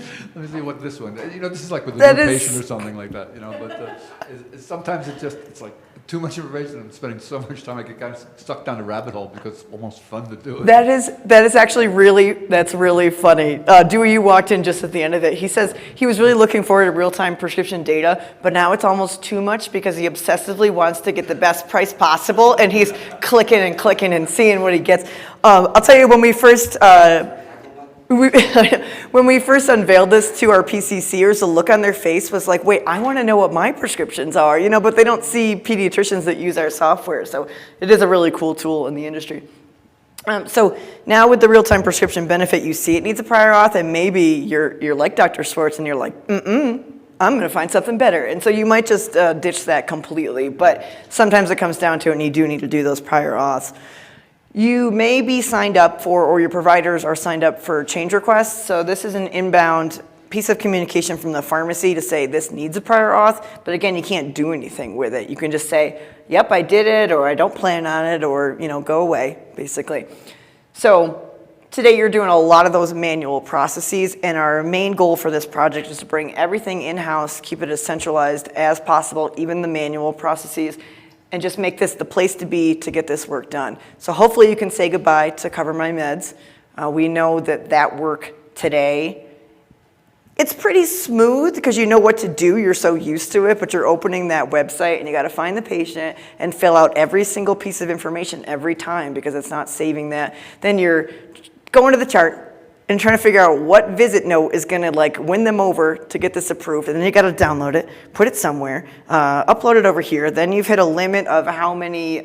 what this one. This is like with a new patient or something like that. But sometimes it's like too much information. I'm spending so much time, I get kind of stuck down a rabbit hole because it's almost fun to do it. That is actually that's really funny. Dewey, you walked in just at the end of it. He says he was really looking forward to real-time prescription data, but now it's almost too much because he obsessively wants to get the best price possible, and he's clicking and seeing what he gets. I'll tell you, when we first when we first unveiled this to our PCCers, the look on their face was like, wait, I want to know what my prescriptions are, but they don't see pediatricians that use our software. So it is a really cool tool in the industry. So now with the real-time prescription benefit, you see it needs a prior auth, and maybe you're like Dr. Schwartz and you're like, I'm going to find something better. And so you might just ditch that completely, but sometimes it comes down to it and you do need to do those prior auths. You may be signed up for, or your providers are signed up for change requests. So this is an inbound piece of communication from the pharmacy to say this needs a prior auth, but again, you can't do anything with it. You can just say, yep, I did it, or I don't plan on it, or go away, basically. So today you're doing a lot of those manual processes, and our main goal for this project is to bring everything in-house, keep it as centralized as possible, even the manual processes, and just make this the place to be to get this work done. So hopefully you can say goodbye to Cover My Meds. We know that work today, it's pretty smooth because you know what to do, you're so used to it, but you're opening that website and you gotta find the patient and fill out every single piece of information every time because it's not saving that. Then you're going to the chart and trying to figure out what visit note is gonna win them over to get this approved, and then you gotta download it, put it somewhere, upload it over here, then you've hit a limit of how many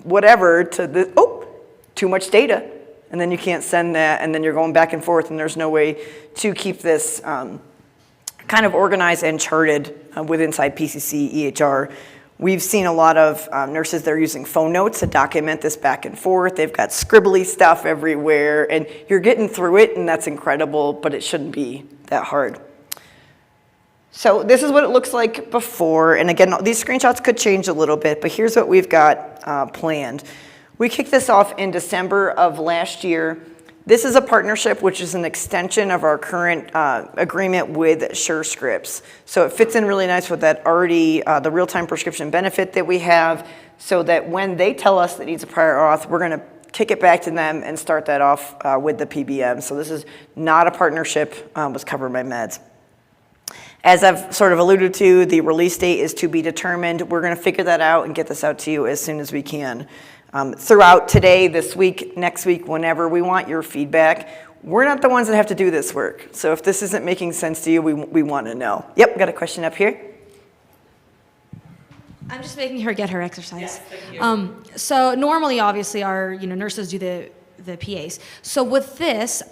whatever to the, too much data, and then you can't send that, and then you're going back and forth, and there's no way to keep this kind of organized and charted with inside PCC, EHR. We've seen a lot of nurses that are using phone notes to document this back and forth. They've got scribbly stuff everywhere, and you're getting through it, and that's incredible, but it shouldn't be that hard. So this is what it looks like before, and again, these screenshots could change a little bit, but here's what we've got planned. We kicked this off in December of last year. This is a partnership which is an extension of our current agreement with SureScripts. So it fits in really nice with that already, the real-time prescription benefit that we have, so that when they tell us that it needs a prior auth, we're gonna kick it back to them and start that off with the PBM. So this is not a partnership with Cover My Meds. As I've sort of alluded to, the release date is to be determined. We're gonna figure that out and get this out to you as soon as we can. Throughout today, this week, next week, whenever, we want your feedback. We're not the ones that have to do this work. So if this isn't making sense to you, we want to know. Yep, got a question up here. I'm just making her get her exercise. So normally, obviously, our nurses do the PAs. So with this,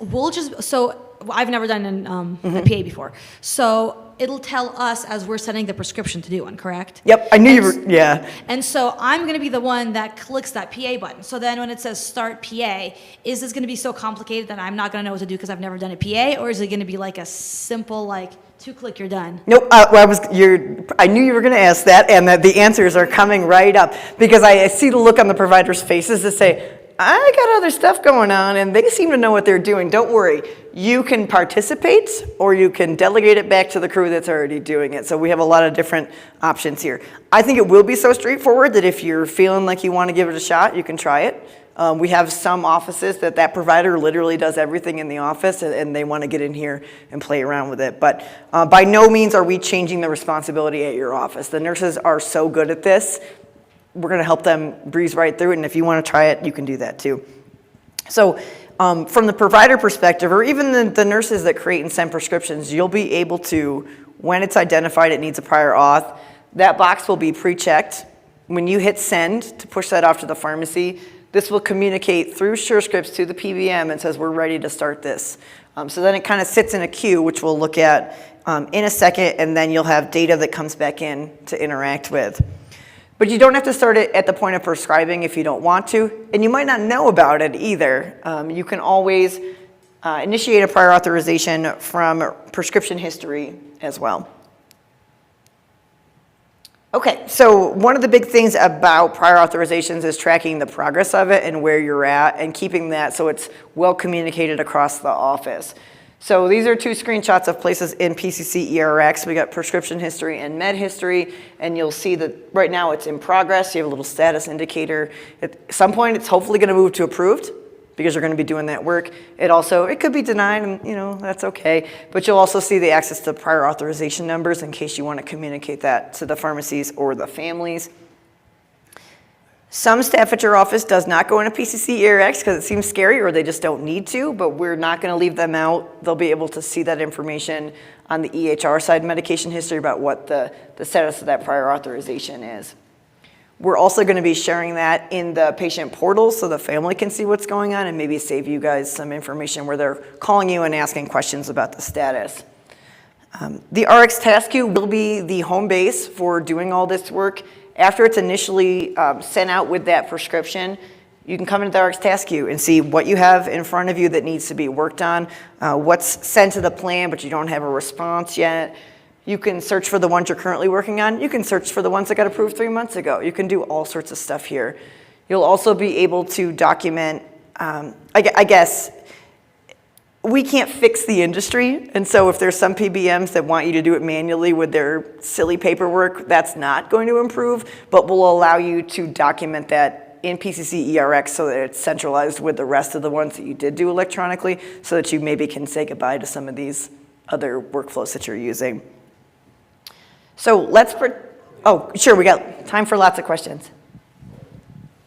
I've never done a PA before. So it'll tell us as we're sending the prescription to do one, correct? Yep, I knew you were, yeah. And so I'm going to be the one that clicks that PA button. So then when it says start PA, is this going to be so complicated that I'm not going to know what to do because I've never done a PA? Or is it going to be like a simple, two-click, you're done? Nope, I knew you were going to ask that, and that the answers are coming right up. Because I see the look on the providers' faces that say, I got other stuff going on, and they seem to know what they're doing. Don't worry. You can participate, or you can delegate it back to the crew that's already doing it. So we have a lot of different options here. I think it will be so straightforward that if you're feeling like you want to give it a shot, you can try it. We have some offices that provider literally does everything in the office, and they want to get in here and play around with it. But by no means are we changing the responsibility at your office. The nurses are so good at this. We're going to help them breeze right through it, and if you want to try it, you can do that too. So from the provider perspective, or even the nurses that create and send prescriptions, you'll be able to, when it's identified it needs a prior auth, that box will be pre-checked. When you hit send to push that off to the pharmacy, this will communicate through SureScripts to the PBM and says, we're ready to start this. So then it kind of sits in a queue, which we'll look at in a second, and then you'll have data that comes back in to interact with. But you don't have to start it at the point of prescribing if you don't want to, and you might not know about it either. You can always initiate a prior authorization from prescription history as well. Okay, so one of the big things about prior authorizations is tracking the progress of it and where you're at and keeping that so it's well communicated across the office. So these are 2 screenshots of places in PCC eRx. We got prescription history and med history, and you'll see that right now it's in progress. You have a little status indicator. At some point, it's hopefully going to move to approved because you're going to be doing that work. It could be denied, and that's okay. But you'll also see the access to prior authorization numbers in case you want to communicate that to the pharmacies or the families. Some staff at your office does not go into PCC eRx because it seems scary or they just don't need to, but we're not going to leave them out. They'll be able to see that information on the EHR side medication history about what the status of that prior authorization is. We're also going to be sharing that in the patient portal so the family can see what's going on and maybe save you guys some information where they're calling you and asking questions about the status. The Rx task queue will be the home base for doing all this work. After it's initially sent out with that prescription, you can come into the Rx task queue and see what you have in front of you that needs to be worked on, what's sent to the plan but you don't have a response yet. You can search for the ones you're currently working on. You can search for the ones that got approved 3 months ago. You can do all sorts of stuff here. You'll also be able to document, I guess, we can't fix the industry, and so if there's some PBMs that want you to do it manually with their silly paperwork, that's not going to improve, but will allow you to document that in PCC eRx so that it's centralized with the rest of the ones that you did do electronically so that you maybe can say goodbye to some of these other workflows that you're using. So sure, we got time for lots of questions.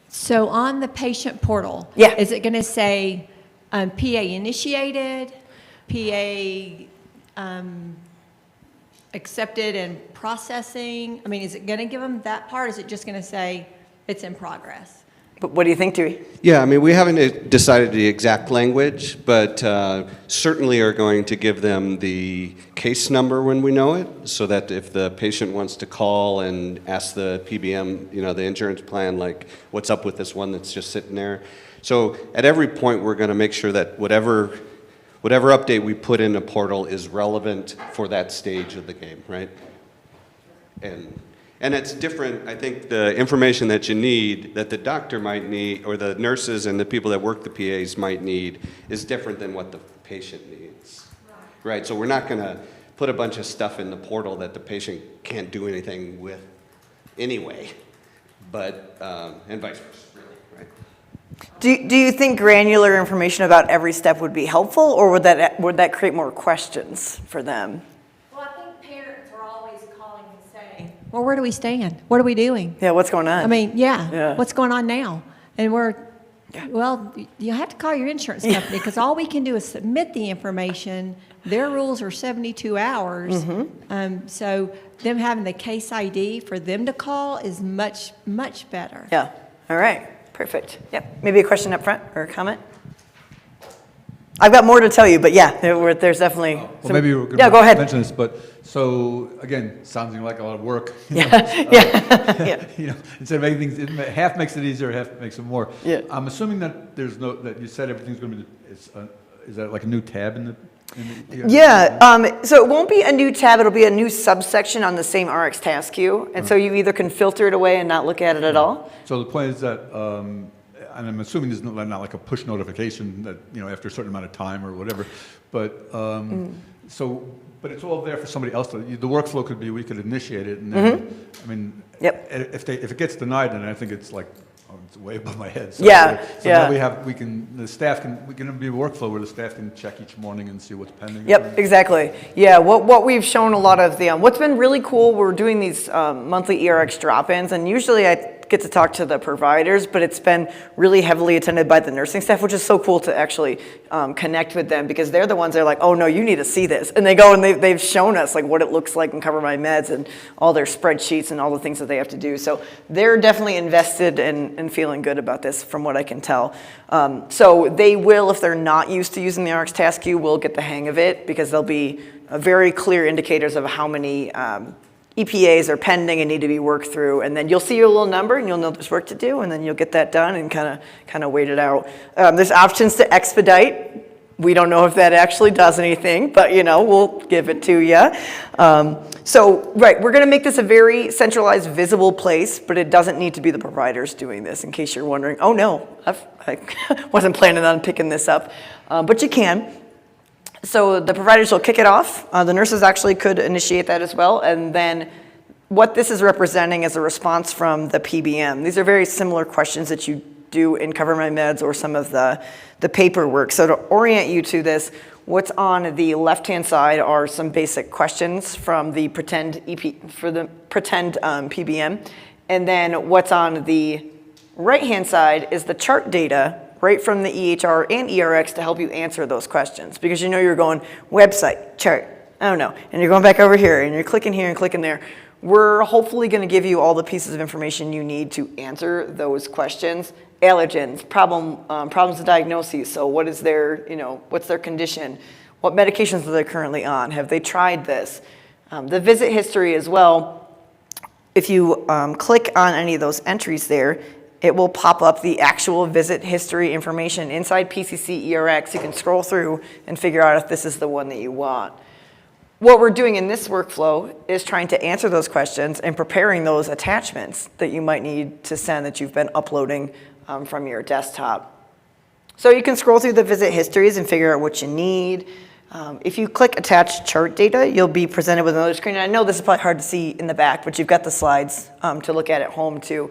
So on the patient portal, Yeah. is it going to say PA initiated, PA accepted and processing? I mean, is it going to give them that part? Or is it just going to say it's in progress? But what do you think, Dewey? Yeah, I mean, we haven't decided the exact language, but certainly are going to give them the case number when we know it, so that if the patient wants to call and ask the PBM, the insurance plan, like, what's up with this one that's just sitting there. So at every point, we're going to make sure that whatever update we put in the portal is relevant for that stage of the game, right? And it's different. I think the information that you need, that the doctor might need, or the nurses and the people that work the PAs might need, is different than what the patient needs. Right? So we're not going to put a bunch of stuff in the portal that the patient can't do anything with anyway, but, and vice versa, really, right? Do you think granular information about every step would be helpful, or would that create more questions for them? Well, I think parents are always calling and saying, well, where do we stand? What are we doing? Yeah, what's going on? I mean, Yeah. what's going on now? And well, you have to call your insurance company because all we can do is submit the information. Their rules are 72 hours. So them having the case ID for them to call is much, much better. Yeah. All right. Perfect. Yep. Maybe a question up front or a comment? I've got more to tell you, but yeah, there's definitely. Well, maybe we're going go to ahead. mention this, but so again, sounding like a lot of work. Yeah. Instead of making things, half makes it easier, half makes it more. Yeah. I'm assuming that that you said everything's going to be. Is that like a new tab in the? Yeah, so it won't be a new tab, it'll be a new subsection on the same Rx task queue. And so you either can filter it away and not look at it at all. So the point is that, and I'm assuming there's not like a push notification that, after a certain amount of time or whatever, but, but it's all there for somebody else to, the workflow could be, we could initiate it and then, I mean, if it gets denied, then I think it's like, it's way above my head. So Yeah. now we can be a workflow where the staff can check each morning and see what's pending. Yep, exactly. Yeah, what we've shown a lot of what's been really cool, we're doing these monthly eRx drop-ins, and usually I get to talk to the providers, but it's been really heavily attended by the nursing staff, which is so cool to actually connect with them because they're the ones that are like, oh no, you need to see this. And they go and they've shown us like what it looks like in Cover My Meds and all their spreadsheets and all the things that they have to do. So they're definitely invested and feeling good about this from what I can tell. So they will, if they're not used to using the Rx task queue, will get the hang of it because there'll be very clear indicators of how many EPAs are pending and need to be worked through, and then you'll see your little number and you'll know there's work to do, and then you'll get that done and kind of wait it out. There's options to expedite. We don't know if that actually does anything, but we'll give it to you. We're going to make this a very centralized, visible place, but it doesn't need to be the providers doing this. In case you're wondering, oh no, I wasn't planning on picking this up, but you can. So the providers will kick it off. The nurses actually could initiate that as well. And then what this is representing is a response from the PBM. These are very similar questions that you do in Cover My Meds or some of the paperwork. So to orient you to this, what's on the left-hand side are some basic questions from the pretend PBM. And then what's on the right-hand side is the chart data right from the EHR and eRx to help you answer those questions. Because you know you're going website, chart, I don't know, and you're going back over here and you're clicking here and clicking there. We're hopefully going to give you all the pieces of information you need to answer those questions. Allergens, problems of diagnosis. So what is their, what's their condition? What medications are they currently on? Have they tried this? The visit history as well. If you click on any of those entries there, it will pop up the actual visit history information inside PCC eRx. You can scroll through and figure out if this is the one that you want. What we're doing in this workflow is trying to answer those questions and preparing those attachments that you might need to send that you've been uploading from your desktop. So you can scroll through the visit histories and figure out what you need. If you click attach chart data, you'll be presented with another screen. And I know this is probably hard to see in the back, but you've got the slides to look at home too.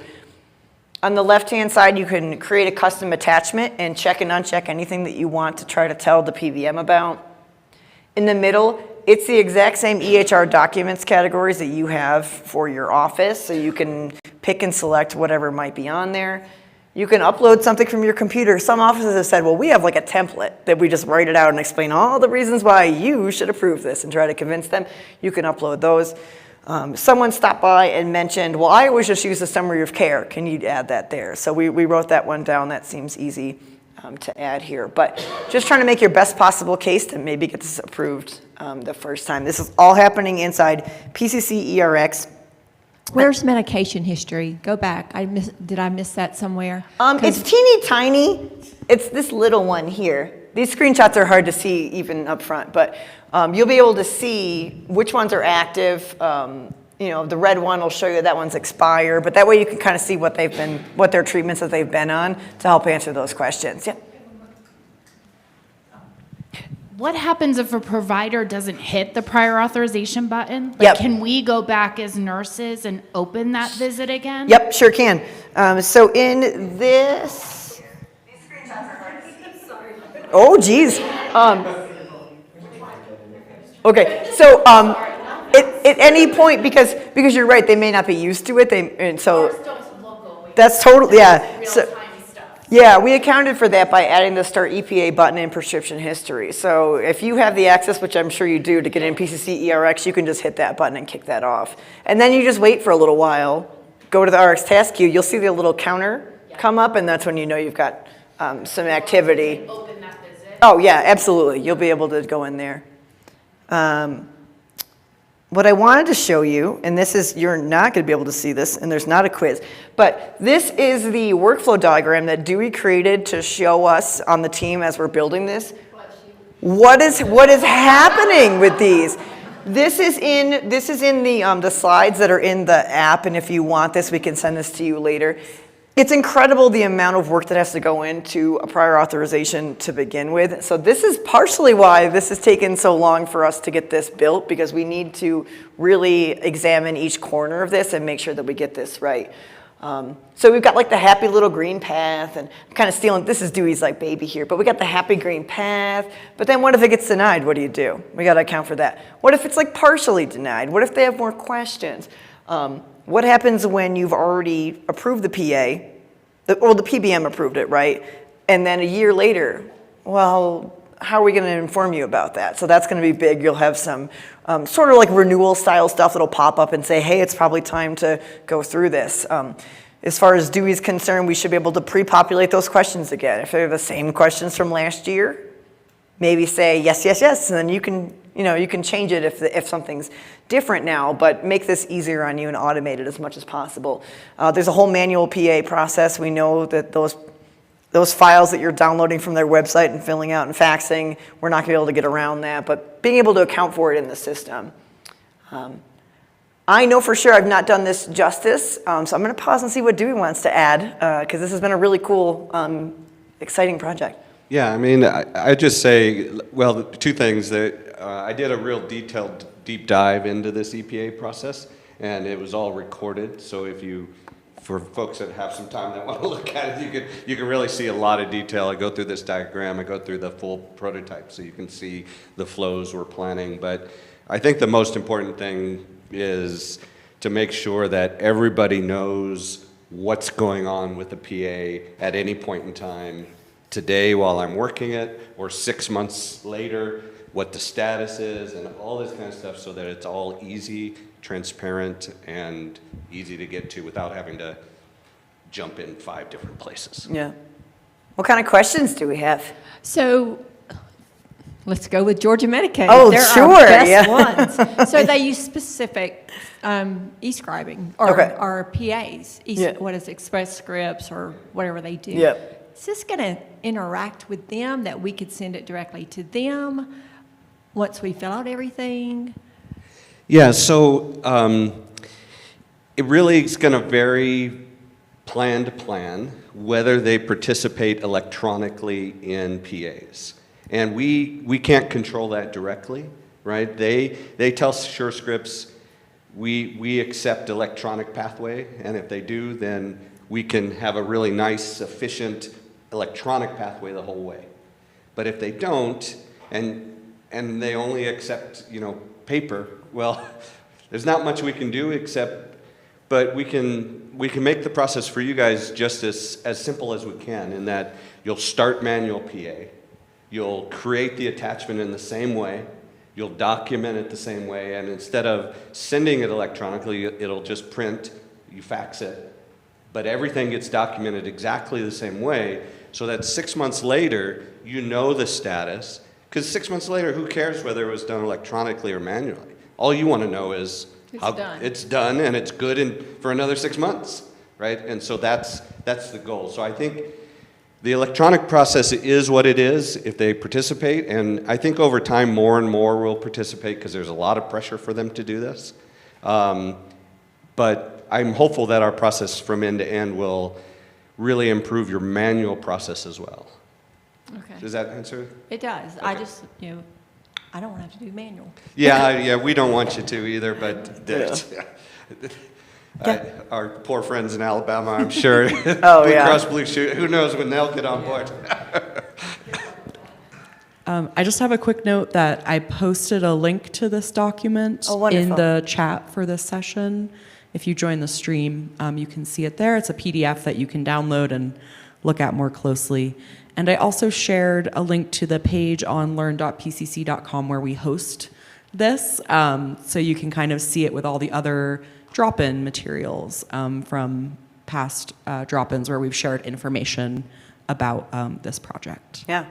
On the left-hand side, you can create a custom attachment and check and uncheck anything that you want to try to tell the PBM about. In the middle, it's the exact same EHR documents categories that you have for your office, so you can pick and select whatever might be on there. You can upload something from your computer. Some offices have said, well, we have like a template that we just write it out and explain all the reasons why you should approve this and try to convince them. You can upload those. Someone stopped by and mentioned, well, I always just use the summary of care. Can you add that there? So we wrote that one down. That seems easy to add here. But just trying to make your best possible case to maybe get this approved the first time. This is all happening inside PCC eRx. Where's medication history? Go back. Did I miss that somewhere? It's teeny tiny. It's this little one here. These screenshots are hard to see even up front, but you'll be able to see which ones are active. The red one will show you that one's expired, but that way you can kind of see what their treatments that they've been on to help answer those questions. Yeah. What happens if a provider doesn't hit the prior authorization button? Yep. Can we go back as nurses and open that visit again? Yep, sure can. So in this, oh geez. Okay, so at any point, because you're right, they may not be used to it. That's totally, yeah. Yeah, we accounted for that by adding the Start EPA button in prescription history. So if you have the access, which I'm sure you do, to get in PCC eRx, you can just hit that button and kick that off. And then you just wait for a little while, go to the RX task queue, you'll see the little counter come up, and that's when you know you've got some activity. Open that visit? Oh yeah, absolutely. You'll be able to go in there. What I wanted to show you, and this is, you're not going to be able to see this, and there's not a quiz, but this is the workflow diagram that Dewey created to show us on the team as we're building this. What is happening with these? This is in the slides that are in the app, and if you want this, we can send this to you later. It's incredible the amount of work that has to go into a prior authorization to begin with. So this is partially why this has taken so long for us to get this built, because we need to really examine each corner of this and make sure that we get this right. So we've got like the happy little green path, and I'm kind of stealing, this is Dewey's like baby here, but we got the happy green path. But then what if it gets denied? What do? We got to account for that. What if it's like partially denied? What if they have more questions? What happens when you've already approved the PA, the PBM approved it, right? And then a year later, well, how are we going to inform you about that? So that's going to be big. You'll have some sort of like renewal style stuff that'll pop up and say, hey, it's probably time to go through this. As far as Dewey's concerned, we should be able to pre-populate those questions again. If they're the same questions from last year, maybe say yes, yes, yes, and then you can change it if something's different now, but make this easier on you and automate it as much as possible. There's a whole manual PA process. We know that those files that you're downloading from their website and filling out and faxing, we're not going to be able to get around that, but being able to account for it in the system. I know for sure I've not done this justice, so I'm going to pause and see what Dewey wants to add, because this has been a really cool, exciting project. Yeah, I mean, I just say, well, two things. That I did a real detailed deep dive into this EPA process, and it was all recorded. So if you, for folks that have some time that want to look at it, you can really see a lot of detail. I go through this diagram. I go through the full prototype, so you can see the flows we're planning. But I think the most important thing is to make sure that everybody knows what's going on with the PA at any point in time, today while I'm working it, or 6 months later, what the status is, and all this kind of stuff, so that it's all easy, transparent, and easy to get to without having to jump in 5 different places. Yeah. What kind of questions do we have? So let's go with Georgia Medicaid. Oh, They're sure, our best yeah. ones. So they use specific e-scribing or, Okay. or PAs. Yeah. What is Express Scripts or whatever they do. Yep. Is this going to interact with them that we could send it directly to them once we fill out everything? Yeah, so it really is going to vary plan to plan whether they participate electronically in PAs. And we can't control that directly, right? They tell SureScripts we accept electronic pathway, and if they do, then we can have a really nice, efficient electronic pathway the whole way. But if they don't, and they only accept, paper, well, there's not much we can do except, but we can make the process for you guys just as simple as we can, in that you'll start manual PA, you'll create the attachment in the same way, you'll document it the same way, and instead of sending it electronically, it'll just print, you fax it, but everything gets documented exactly the same way, so that 6 months later, you know the status, because 6 months later, who cares whether it was done electronically or manually? All you want to know is it's done and it's good for another 6 months, right? And so that's the goal. So I think the electronic process is what it is if they participate, and I think over time more and more will participate because there's a lot of pressure for them to do this. But I'm hopeful that our process from end to end will really improve your manual process as well. Okay. Does that answer? It does. Okay. I just, I don't want to have to do manual. Yeah, we don't want you to either, but our poor friends in Alabama, I'm sure. Oh, Blue yeah. Cross Blue Shield, who knows when they'll get on board. I just have a quick note that I posted a link to this document Oh, wonderful. in the chat for this session. If you join the stream, you can see it there. It's a PDF that you can download and look at more closely. And I also shared a link to the page on learn.pcc.com where we host this, so you can kind of see it with all the other drop-in materials from past drop-ins where we've shared information about this project. Yeah.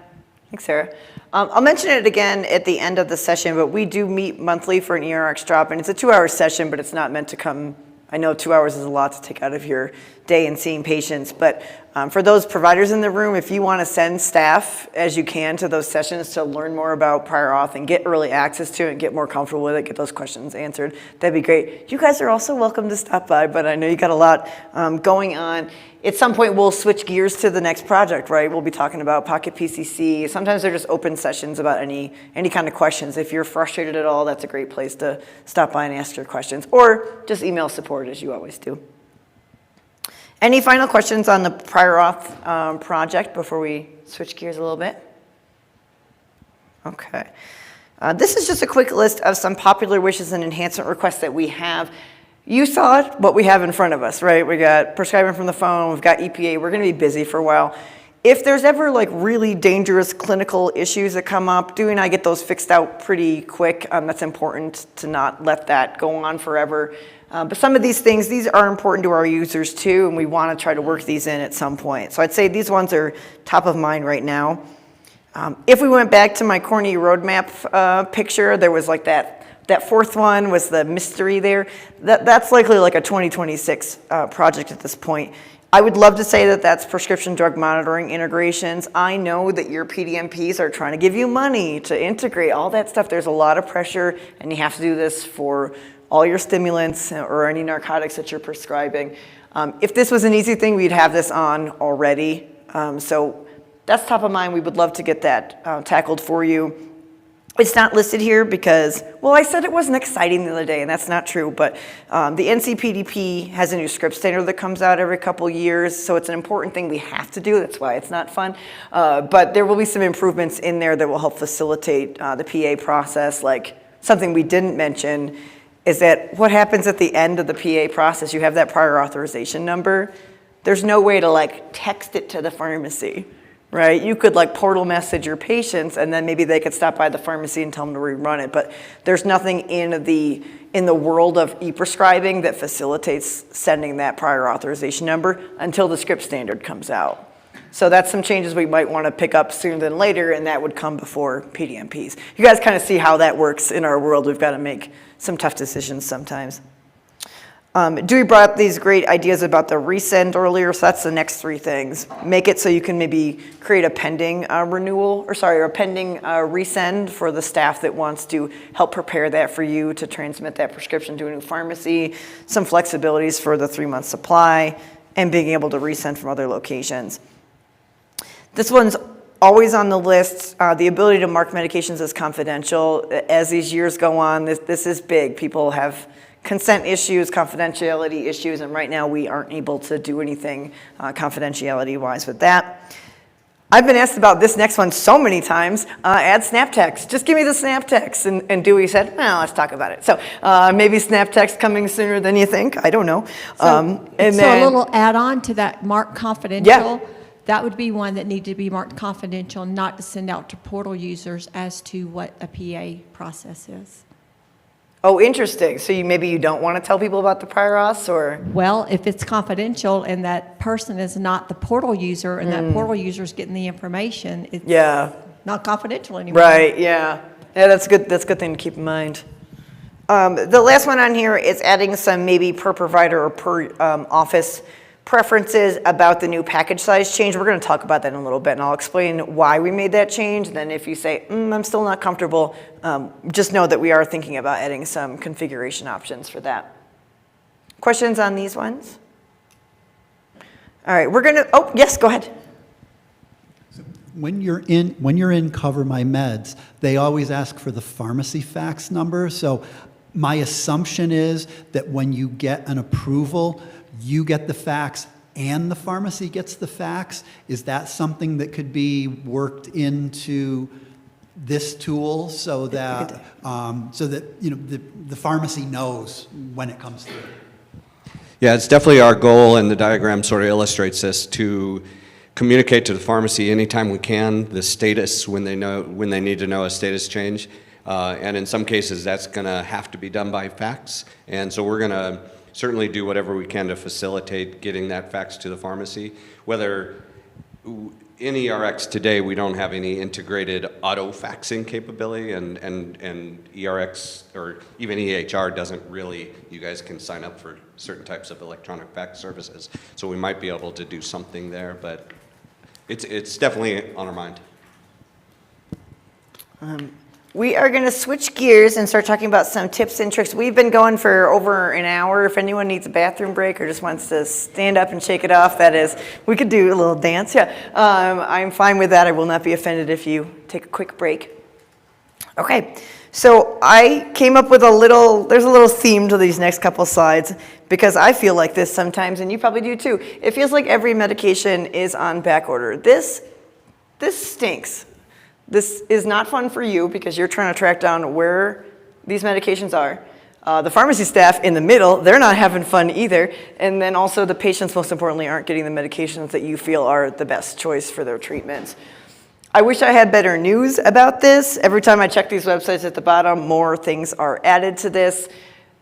Thanks, Sarah. I'll mention it again at the end of the session, but we do meet monthly for an eRx drop-in. It's a 2-hour session, but it's not meant to come. I know 2 hours is a lot to take out of your day in seeing patients, but for those providers in the room, if you want to send staff as you can to those sessions to learn more about prior auth and get early access to it and get more comfortable with it, get those questions answered, that'd be great. You guys are also welcome to stop by, but I know you got a lot going on. At some point, we'll switch gears to the next project, right? We'll be talking about Pocket PCC. Sometimes they're just open sessions about any kind of questions. If you're frustrated at all, that's a great place to stop by and ask your questions, or just email support as you always do. Any final questions on the prior auth project before we switch gears a little bit? Okay. This is just a quick list of some popular wishes and enhancement requests that we have. You saw it, what we have in front of us, right? We got prescribing from the phone, we've got EPA, we're gonna be busy for a while. If there's ever like really dangerous clinical issues that come up, Dewey and I get those fixed out pretty quick. That's important to not let that go on forever. But some of these things, these are important to our users too, and we wanna try to work these in at some point. So I'd say these ones are top of mind right now. If we went back to my corny roadmap picture, there was like that fourth one was the mystery there. That's likely like a 2026 project at this point. I would love to say that that's prescription drug monitoring integrations. I know that your PDMPs are trying to give you money to integrate all that stuff. There's a lot of pressure, and you have to do this for all your stimulants or any narcotics that you're prescribing. If this was an easy thing, we'd have this on already. So that's top of mind. We would love to get that tackled for you. It's not listed here because, well, I said it wasn't exciting the other day, and that's not true, but the NCPDP has a new script standard that comes out every couple years, so it's an important thing we have to do. That's why it's not fun. But there will be some improvements in there that will help facilitate the PA process. Like something we didn't mention is that what happens at the end of the PA process, you have that prior authorization number. There's no way to like text it to the pharmacy. Right? You could like portal message your patients and then maybe they could stop by the pharmacy and tell them to rerun it. But there's nothing in the world of e-prescribing that facilitates sending that prior authorization number until the script standard comes out. So that's some changes we might want to pick up sooner than later, and that would come before PDMPs. You guys kind of see how that works in our world. We've got to make some tough decisions sometimes. Dewey brought up these great ideas about the resend earlier, so that's the next three things. Make it so you can maybe create a pending a pending resend for the staff that wants to help prepare that for you to transmit that prescription to a new pharmacy, some flexibilities for the 3-month supply, and being able to resend from other locations. This one's always on the list, the ability to mark medications as confidential. As these years go on, this is big. People have consent issues, confidentiality issues, and right now we aren't able to do anything confidentiality-wise with that. I've been asked about this next one so many times, add snap text. Just give me the snap text. And Dewey said, well, let's talk about it. So maybe snap text coming sooner than you think. I don't know. So a little add-on to that mark confidential. Yeah. That would be one that needed to be marked confidential, not to send out to portal users as to what a PA process is. Oh, interesting. So maybe you don't want to tell people about the prior auths, or? Well, if it's confidential and that person is not the portal user and that portal user is getting the information, it's not confidential anymore. Right, yeah. Yeah, that's good. That's a good thing to keep in mind. The last one on here is adding some maybe per provider or per office preferences about the new package size change. We're going to talk about that in a little bit, and I'll explain why we made that change. And then if you say, I'm still not comfortable, just know that we are thinking about adding some configuration options for that. Questions on these ones? All right, we're going to, oh, yes, go ahead. When you're in Cover My Meds, they always ask for the pharmacy fax number. So my assumption is that when you get an approval, you get the fax and the pharmacy gets the fax. Is that something that could be worked into this tool so that the pharmacy knows when it comes through? Yeah, it's definitely our goal, and the diagram sort of illustrates this, to communicate to the pharmacy anytime we can the status when they need to know a status change. And in some cases, that's going to have to be done by fax. And so we're going to certainly do whatever we can to facilitate getting that fax to the pharmacy. Whether in eRx today, we don't have any integrated auto faxing capability, and eRx or even EHR doesn't really. You guys can sign up for certain types of electronic fax services, so we might be able to do something there, but it's definitely on our mind. We are going to switch gears and start talking about some tips and tricks. We've been going for over an hour. If anyone needs a bathroom break or just wants to stand up and shake it off, that is, we could do a little dance. Yeah, I'm fine with that. I will not be offended if you take a quick break. Okay, so I came up with there's a little theme to these next couple slides, because I feel like this sometimes, and you probably do too. It feels like every medication is on back order. This stinks. This is not fun for you because you're trying to track down where these medications are. The pharmacy staff in the middle, they're not having fun either. And then also the patients, most importantly, aren't getting the medications that you feel are the best choice for their treatments. I wish I had better news about this. Every time I check these websites at the bottom, more things are added to this.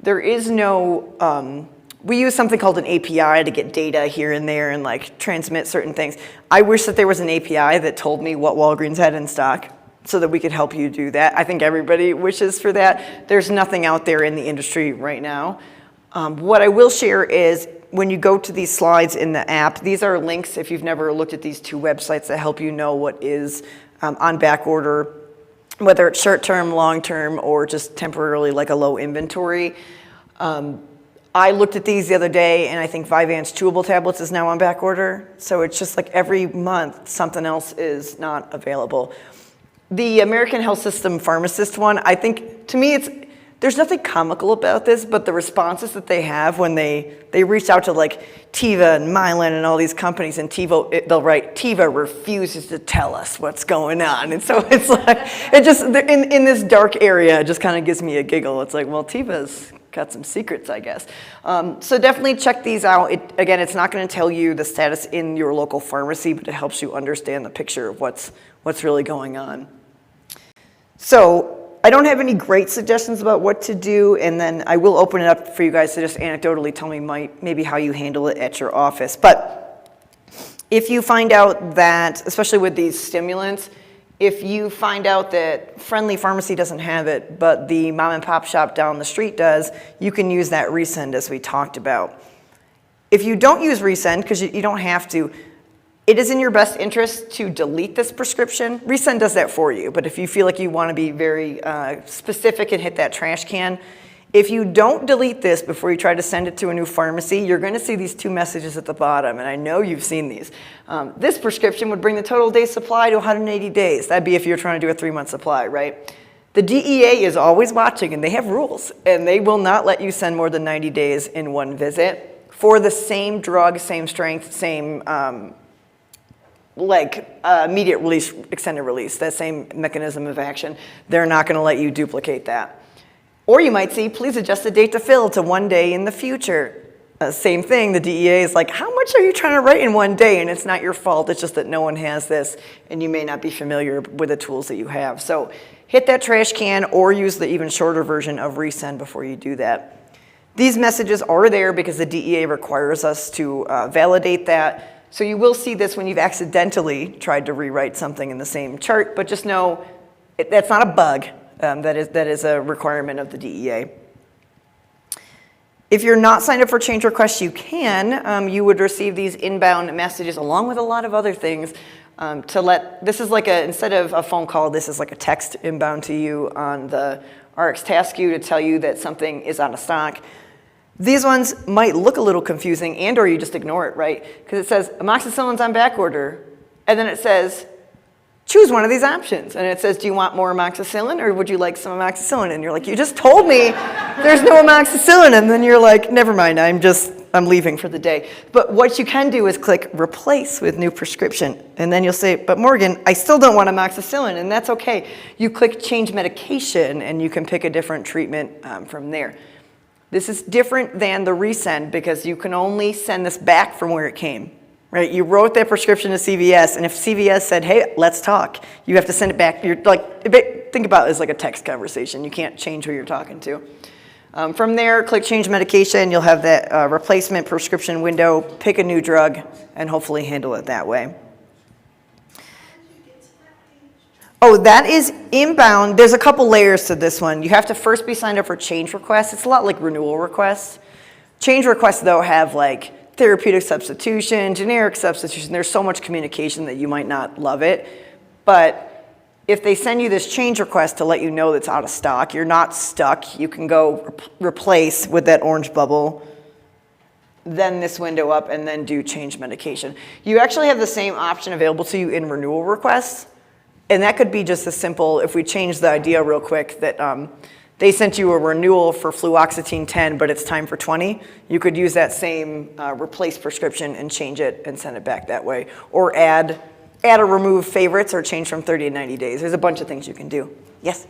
There is no, we use something called an API to get data here and there and like transmit certain things. I wish that there was an API that told me what Walgreens had in stock so that we could help you do that. I think everybody wishes for that. There's nothing out there in the industry right now. What I will share is when you go to these slides in the app, these are links if you've never looked at these two websites that help you know what is on back order, whether it's short-term, long-term, or just temporarily like a low inventory. I looked at these the other day, and I think Vyvanse chewable tablets is now on back order. So it's just like every month something else is not available. The American Health System pharmacist one, I think, to me, there's nothing comical about this, but the responses that they have when they reach out to like Teva and Mylan and all these companies, and they'll write, Teva refuses to tell us what's going on. And so it's like, it just, in this dark area, it just kind of gives me a giggle. It's like, well, Teva's got some secrets, I guess. So definitely check these out. Again, it's not going to tell you the status in your local pharmacy, but it helps you understand the picture of what's really going on. So I don't have any great suggestions about what to do, and then I will open it up for you guys to just anecdotally tell me maybe how you handle it at your office. But if you find out that, especially with these stimulants, if you find out that Friendly Pharmacy doesn't have it, but the mom and pop shop down the street does, you can use that resend as we talked about. If you don't use resend, because you don't have to, it is in your best interest to delete this prescription. Resend does that for you, but if you feel like you want to be very specific and hit that trash can, if you don't delete this before you try to send it to a new pharmacy, you're going to see these two messages at the bottom, and I know you've seen these. This prescription would bring the total day supply to 180 days. That'd be if you're trying to do a 3-month supply, right? The DEA is always watching, and they have rules, and they will not let you send more than 90 days in one visit for the same drug, same strength, same immediate release, extended release, that same mechanism of action. They're not going to let you duplicate that. Or you might see, please adjust the date to fill to 1 day in the future. Same thing, the DEA is like, how much are you trying to write in 1 day? And it's not your fault, it's just that no one has this, and you may not be familiar with the tools that you have. So hit that trash can or use the even shorter version of resend before you do that. These messages are there because the DEA requires us to validate that. So you will see this when you've accidentally tried to rewrite something in the same chart, but just know that's not a bug. That is a requirement of the DEA. If you're not signed up for change requests, you can. You would receive these inbound messages along with a lot of other things this is like instead of a phone call, this is like a text inbound to you on the RX task queue to tell you that something is out of stock. These ones might look a little confusing and or you just ignore it, right? Because it says amoxicillin's on back order, and then it says, choose one of these options. And it says, do you want more amoxicillin or would you like some amoxicillin? And you're like, you just told me there's no amoxicillin. And then you're like, never mind, I'm leaving for the day. But what you can do is click replace with new prescription. And then you'll say, but Morgan, I still don't want amoxicillin, and that's okay. You click change medication and you can pick a different treatment from there. This is different than the resend because you can only send this back from where it came, right? You wrote that prescription to CVS, and if CVS said, hey, let's talk, you have to send it back. You're like, think about it as like a text conversation. You can't change who you're talking to. From there, click change medication. You'll have that replacement prescription window, pick a new drug, and hopefully handle it that way. Oh, that is inbound. There's a couple layers to this one. You have to first be signed up for change requests. It's a lot like renewal requests. Change requests, though, have like therapeutic substitution, generic substitution. There's so much communication that you might not love it. But if they send you this change request to let you know that's out of stock, you're not stuck. You can go replace with that orange bubble, then this window up, and then do change medication. You actually have the same option available to you in renewal requests. And that could be just as simple, if we change the idea real quick, that they sent you a renewal for fluoxetine 10, but it's time for 20. You could use that same replace prescription and change it and send it back that way. Or add or remove favorites or change from 30 to 90 days. There's a bunch of things you can do. Yes?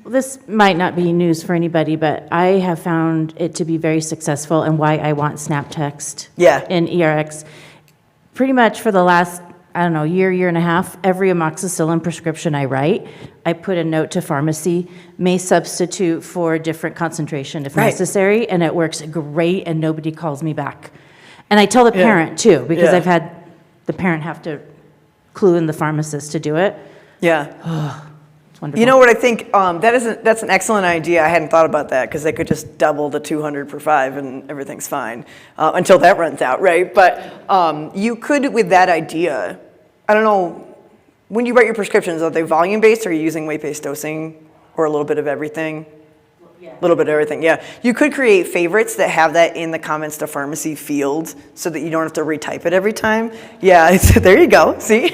Well, this might not be news for anybody, but I have found it to be very successful and why I want Snap Text in eRx. Pretty much for the last year and a half, every amoxicillin prescription I write, I put a note to pharmacy, may substitute for a different concentration if necessary, and it works great, and nobody calls me back. And I tell the parent, too, because I've had the parent have to clue in the pharmacist to do it. Yeah. Oh, it's wonderful. You know what I think? That's an excellent idea. I hadn't thought about that, because they could just double the 200 for 5 and everything's fine until that runs out, right? But you could, with that idea, I don't know, when you write your prescriptions, are they volume-based or are you using weight-based dosing or a little bit of everything? A little bit of everything, yeah. You could create favorites that have that in the comments to pharmacy field so that you don't have to retype it every time. Yeah, there you go, see?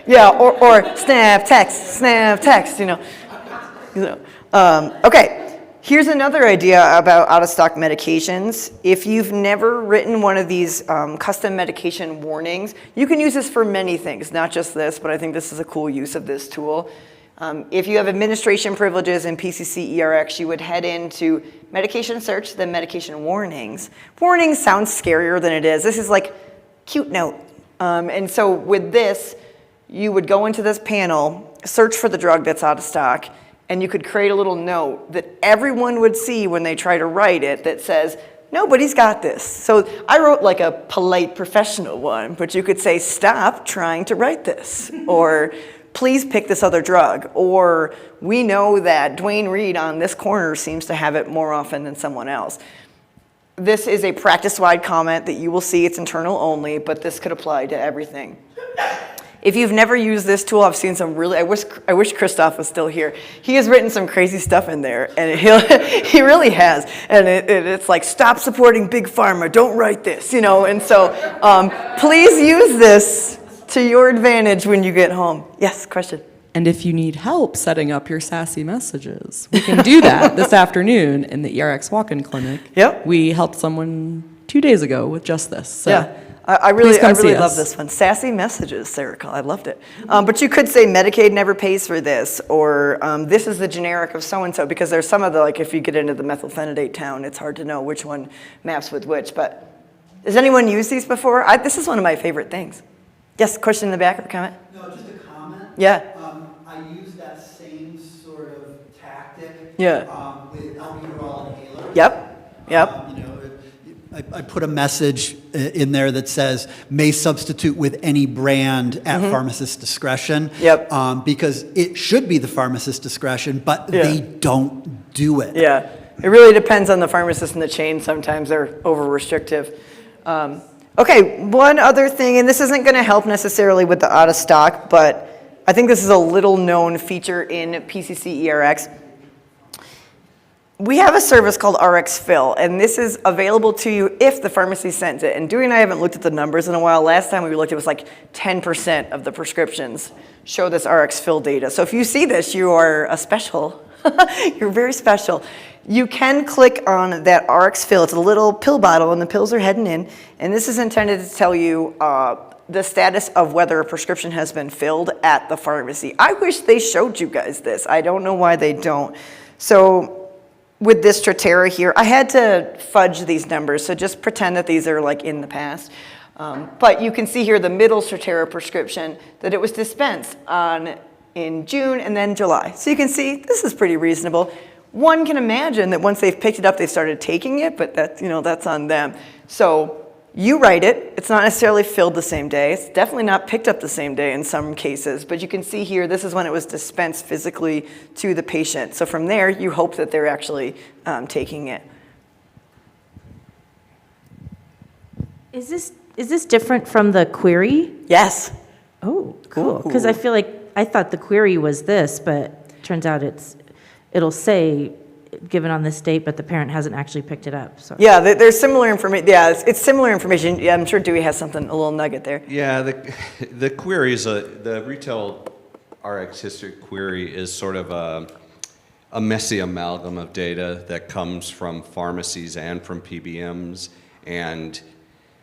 Yeah, or snap text, you know. Okay, here's another idea about out-of-stock medications. If you've never written one of these custom medication warnings, you can use this for many things, not just this, but I think this is a cool use of this tool. If you have administration privileges in PCC eRx, you would head into medication search, then medication warnings. Warnings sounds scarier than it is. This is like cute note. And so with this, you would go into this panel, search for the drug that's out of stock, and you could create a little note that everyone would see when they try to write it that says, nobody's got this. So I wrote like a polite professional one, but you could say, stop trying to write this, or please pick this other drug, or we know that Dwayne Reed on this corner seems to have it more often than someone else. This is a practice-wide comment that you will see. It's internal only, but this could apply to everything. If you've never used this tool, I've seen some really, I wish Christoph was still here. He has written some crazy stuff in there, and he really has. And it's like, stop supporting Big Pharma, don't write this, you know. And so please use this to your advantage when you get home. Yes, question? And if you need help setting up your sassy messages, we can do that this afternoon in the eRx walk-in clinic. Yep. We helped someone 2 days ago with just this. So yeah. I really love us. this one. Sassy messages, Sarah. I loved it. But you could say Medicaid never pays for this, or this is the generic of so-and-so, because there's some of the, like if you get into the methylphenidate town, it's hard to know which one maps with which. But has anyone used these before? This is one of my favorite things. Yes, question in the back or comment? No, just a comment. Yeah. I use that same sort of tactic Yeah. with albuterol inhalers. Yep. Yep. You know, I put a message in there that says, may substitute with any brand at pharmacist's discretion. Yep. Because it should be the pharmacist's discretion, but they don't do it. Yeah. It really depends on the pharmacist and the chain. Sometimes they're over-restrictive. Okay, one other thing, and this isn't going to help necessarily with the out-of-stock, but I think this is a little-known feature in PCC eRx. We have a service called RX Fill, and this is available to you if the pharmacy sends it. And Dewey and I haven't looked at the numbers in a while. Last time we looked, it was like 10% of the prescriptions show this RX Fill data. So if you see this, you are a special. You're very special. You can click on that RX Fill. It's a little pill bottle, and the pills are heading in. And this is intended to tell you the status of whether a prescription has been filled at the pharmacy. I wish they showed you guys this. I don't know why they don't. So with this Strattera here, I had to fudge these numbers, so just pretend that these are like in the past. But you can see here the middle Strattera prescription that it was dispensed in June and then July. So you can see this is pretty reasonable. One can imagine that once they've picked it up, they started taking it, but that's, you know, that's on them. So you write it. It's not necessarily filled the same day. It's definitely not picked up the same day in some cases. But you can see here, this is when it was dispensed physically to the patient. So from there, you hope that they're actually taking it. Is this different from the query? Yes. Oh, cool. Because I feel like I thought the query was this, but turns out it'll say given on this date, but the parent hasn't actually picked it up. So yeah, there's similar information. Yeah, it's similar information. Yeah, I'm sure Dewey has something, a little nugget there. Yeah, the query is the retail RX history query is sort of a messy amalgam of data that comes from pharmacies and from PBMs, and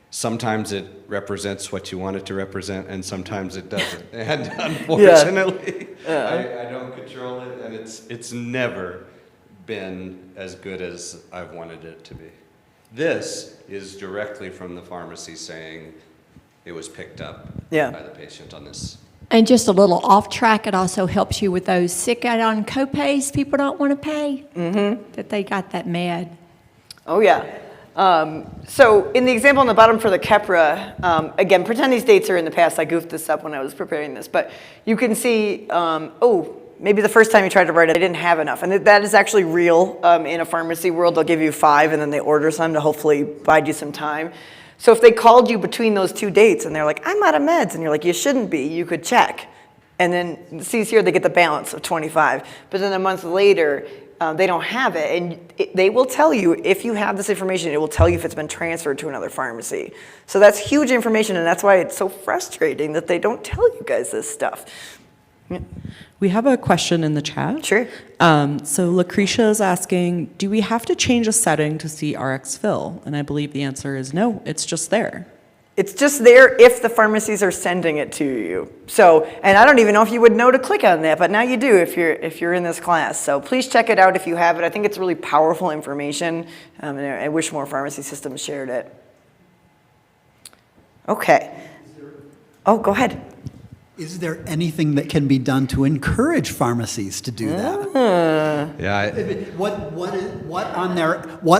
sometimes it represents what you want it to represent, and sometimes it doesn't. And unfortunately, I don't control it, and it's never been as good as I've wanted it to be. This is directly from the pharmacy saying it was picked up by the patient on this. And just a little off track, it also helps you with those sick out on copays people don't want to pay, that they got that med. Oh, yeah. So in the example on the bottom for the Keppra, again, pretend these dates are in the past. I goofed this up when I was preparing this. But you can see, maybe the first time you tried to write it, they didn't have enough. And that is actually real in a pharmacy world. They'll give you 5, and then they order some to hopefully bide you some time. So if they called you between those 2 dates, and they're like, I'm out of meds, and you're like, you shouldn't be, you could check. And then, see here, they get the balance of 25. But then a month later, they don't have it. And they will tell you, if you have this information, it will tell you if it's been transferred to another pharmacy. So that's huge information, and that's why it's so frustrating that they don't tell you guys this stuff. We have a question in the chat. Sure. So Lucretia is asking, do we have to change a setting to see RX fill? And I believe the answer is no, it's just there. It's just there if the pharmacies are sending it to you. So, and I don't even know if you would know to click on that, but now you do if you're in this class. So please check it out if you have it. I think it's really powerful information, and I wish more pharmacy systems shared it. Okay. Oh, go ahead. Is there anything that can be done to encourage pharmacies to do that? Yeah. What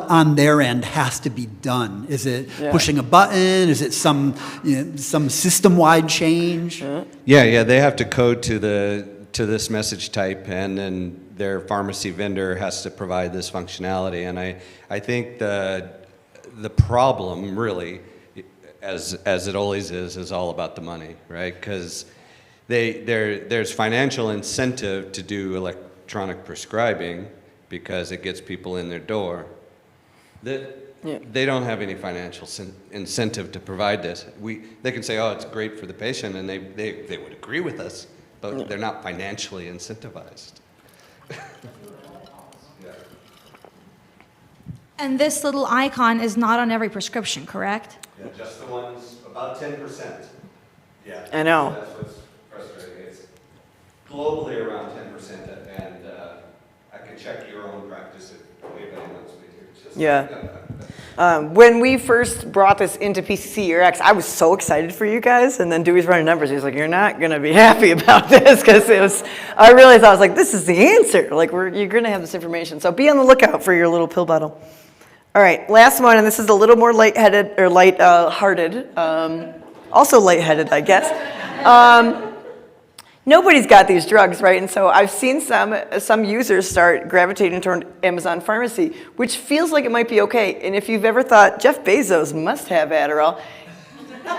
on their end has to be done? Is it pushing a button? Is it some system-wide change? Yeah. They have to code to this message type, and then their pharmacy vendor has to provide this functionality. And I think the problem really, as it always is all about the money, right? Because there's financial incentive to do electronic prescribing because it gets people in their door. They don't have any financial incentive to provide this. They can say, oh, it's great for the patient, and they would agree with us, but they're not financially incentivized. And this little icon is not on every prescription, correct? Yeah, just the ones, about 10%. Yeah. I know. That's what's frustrating. It's globally around 10%, and I could check your own practice if anybody wants me to. Just When we first brought this into PCC eRx, I was so excited for you guys, and then Dewey's running numbers. He's like, "You're not gonna be happy about this," because I really thought, I was like, "This is the answer. Like, you're gonna have this information." So be on the lookout for your little pill bottle. All right, last one, and this is a little more lightheaded or light-hearted. Also lightheaded, I guess. Nobody's got these drugs, right? And so I've seen some users start gravitating toward Amazon Pharmacy, which feels like it might be okay. And if you've ever thought, Jeff Bezos must have Adderall,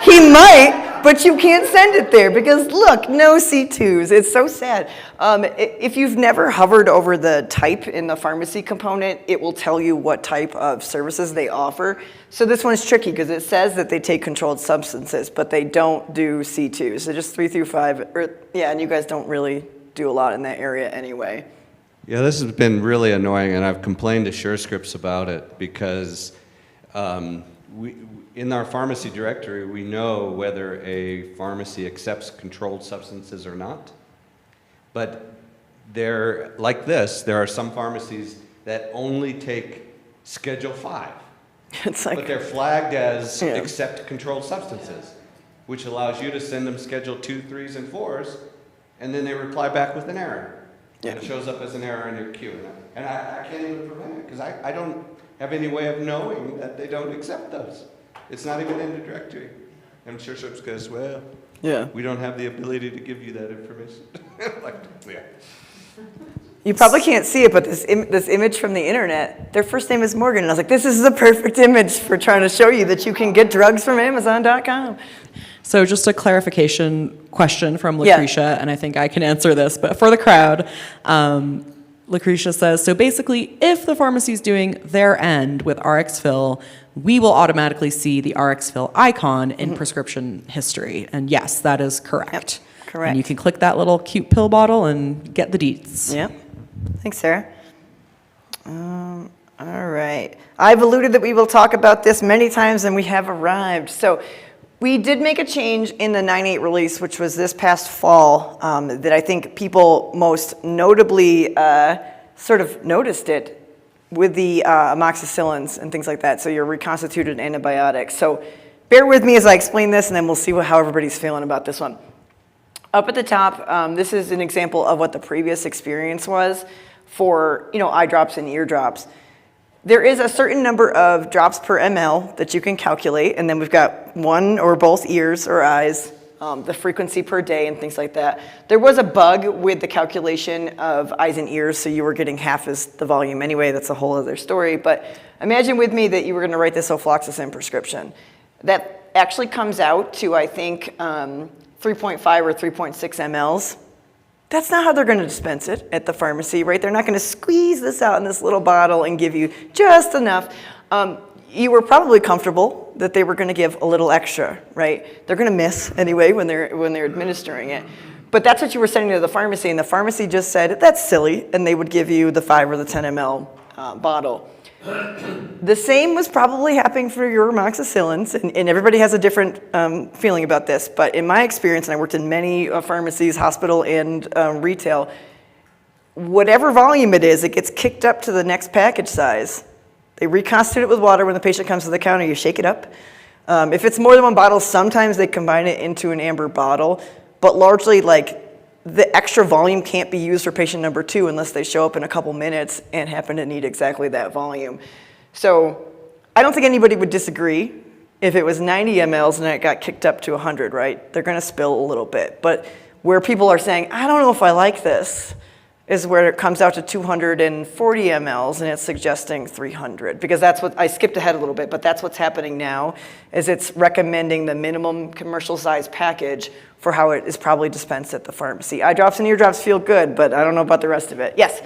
he might, but you can't send it there because look, no C2s. It's so sad. If you've never hovered over the type in the pharmacy component, it will tell you what type of services they offer. So this one's tricky because it says that they take controlled substances, but they don't do C2s. So just 3 through 5, and you guys don't really do a lot in that area anyway. Yeah, this has been really annoying, and I've complained to SureScripts about it because in our pharmacy directory, we know whether a pharmacy accepts controlled substances or not. But like this, there are some pharmacies that only take Schedule 5. But they're flagged as accept controlled substances, which allows you to send them Schedule 2, 3s, and 4s, and then they reply back with an error. And it shows up as an error in your queue. And I can't even prevent it because I don't have any way of knowing that they don't accept those. It's not even in the directory. And SureScripts goes, well, we don't have the ability to give you that information. You probably can't see it, but this image from the internet, their first name is Morgan. And I was like, this is the perfect image for trying to show you that you can get drugs from Amazon.com. So just a clarification question from Lucretia, and I think I can answer this, but for the crowd, Lucretia says, so basically, if the pharmacy is doing their end with RX Fill, we will automatically see the RX Fill icon in prescription history. And yes, that is correct. Yep, correct. And you can click that little cute pill bottle and get the deets. Yep. Thanks, Sarah. All right. I've alluded that we will talk about this many times, and we have arrived. So we did make a change in the 9.8 release, which was this past fall, that I think people most notably sort of noticed it with the amoxicillins and things like that, so your reconstituted antibiotics. So bear with me as I explain this, and then we'll see how everybody's feeling about this one. Up at the top, this is an example of what the previous experience was for eye drops and ear drops. There is a certain number of drops per ml that you can calculate, and then we've got one or both ears or eyes, the frequency per day and things like that. There was a bug with the calculation of eyes and ears, so you were getting half as the volume anyway. That's a whole other story. But imagine with me that you were going to write this ofloxacin prescription. That actually comes out to, I think, 3.5 or 3.6 mLs. That's not how they're going to dispense it at the pharmacy, right? They're not going to squeeze this out in this little bottle and give you just enough. You were probably comfortable that they were going to give a little extra, right? They're going to miss anyway when they're administering it. But that's what you were sending to the pharmacy, and the pharmacy just said, that's silly, and they would give you the 5 or the 10 ml bottle. The same was probably happening for your amoxicillins, and everybody has a different feeling about this, but in my experience, and I worked in many pharmacies, hospital and retail, whatever volume it is, it gets kicked up to the next package size. They reconstitute it with water when the patient comes to the counter, you shake it up. If it's more than one bottle, sometimes they combine it into an amber bottle, but largely like the extra volume can't be used for patient number 2 unless they show up in a couple minutes and happen to need exactly that volume. So I don't think anybody would disagree if it was 90 mLs and it got kicked up to 100, right? They're gonna spill a little bit. But where people are saying, I don't know if I like this, is where it comes out to 240 mLs and it's suggesting 300. Because that's what, I skipped ahead a little bit, but that's what's happening now, is it's recommending the minimum commercial size package for how it is probably dispensed at the pharmacy. Eye drops and ear drops feel good, but I don't know about the rest of it. Yes?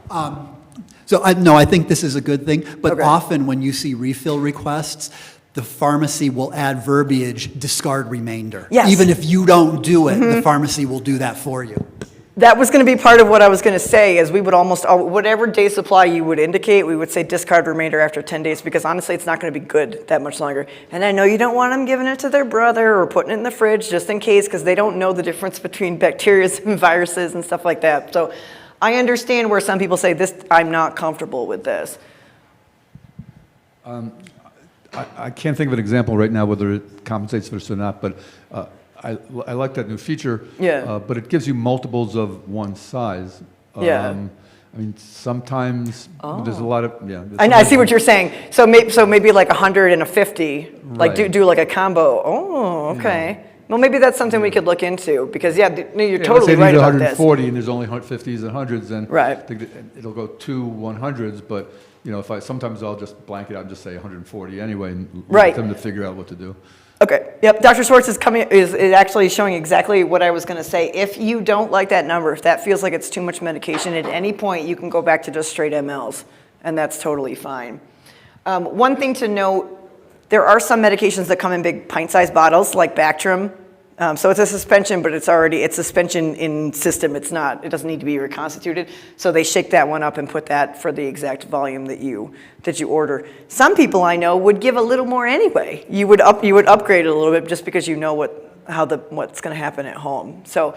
No, I think this is a good thing, but Okay. often when you see refill requests, the pharmacy will add verbiage, discard remainder. Yes. Even if you don't do it, the pharmacy will do that for you. That was going to be part of what I was going to say, is we would almost, whatever day supply you would indicate, we would say discard remainder after 10 days, because honestly, it's not going to be good that much longer. And I know you don't want them giving it to their brother or putting it in the fridge just in case, because they don't know the difference between bacteria and viruses and stuff like that. So I understand where some people say, this, I'm not comfortable with this. I can't think of an example right now whether it compensates for this or not, but I like that new feature. Yeah. But it gives you multiples of one size. Yeah. I mean, sometimes there's a lot of, yeah. I see what you're saying. So maybe like 100 and a 50, like Right. do like a combo. Oh, okay. Well, maybe that's something we could look into, because you're Yeah, totally let's say right there's about this. 140 and there's only 50s and 100s, then Right. it'll go 2 100s, but you know, sometimes I'll just blank it out and just say 140 anyway, and Right. let them to figure out what to do. Okay. Yep. Dr. Schwartz is actually showing exactly what I was going to say. If you don't like that number, if that feels like it's too much medication, at any point you can go back to just straight mLs, and that's totally fine. One thing to note, there are some medications that come in big pint-sized bottles, like Bactrim. So it's a suspension, but it's suspension in system. It doesn't need to be reconstituted. So they shake that one up and put that for the exact volume that you order. Some people I know would give a little more anyway. You would upgrade it a little bit just because you know what's going to happen at home. So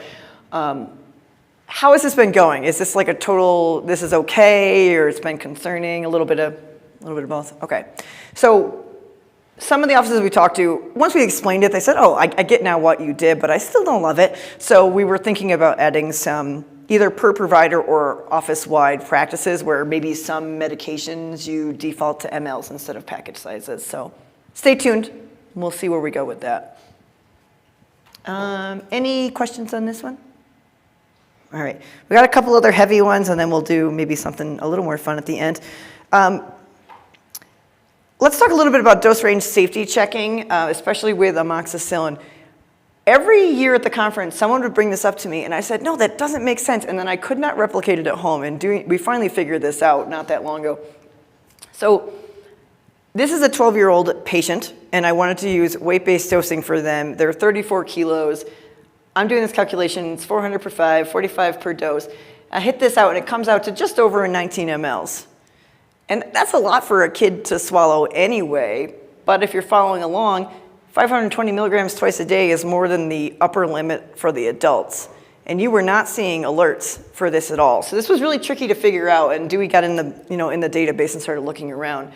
how has this been going? Is this like a total, this is okay, or it's been concerning? A little bit of both. Okay. So some of the offices we talked to, once we explained it, they said, oh, I get now what you did, but I still don't love it. So we were thinking about adding some either per provider or office-wide practices where maybe some medications you default to mLs instead of package sizes. So stay tuned. We'll see where we go with that. Any questions on this one? All right. We got a couple other heavy ones, and then we'll do maybe something a little more fun at the end. Let's talk a little bit about dose range safety checking, especially with amoxicillin. Every year at the conference, someone would bring this up to me, and I said, no, that doesn't make sense. And then I could not replicate it at home. And we finally figured this out not that long ago. So this is a 12-year-old patient, and I wanted to use weight-based dosing for them. They're 34 kilos. I'm doing this calculation. It's 400 per 5, 45 per dose. I hit this out, and it comes out to just over 19 mLs. And that's a lot for a kid to swallow anyway, but if you're following along, 520 milligrams twice a day is more than the upper limit for the adults. And you were not seeing alerts for this at all. So this was really tricky to figure out, and Dewey got in the database and started looking around.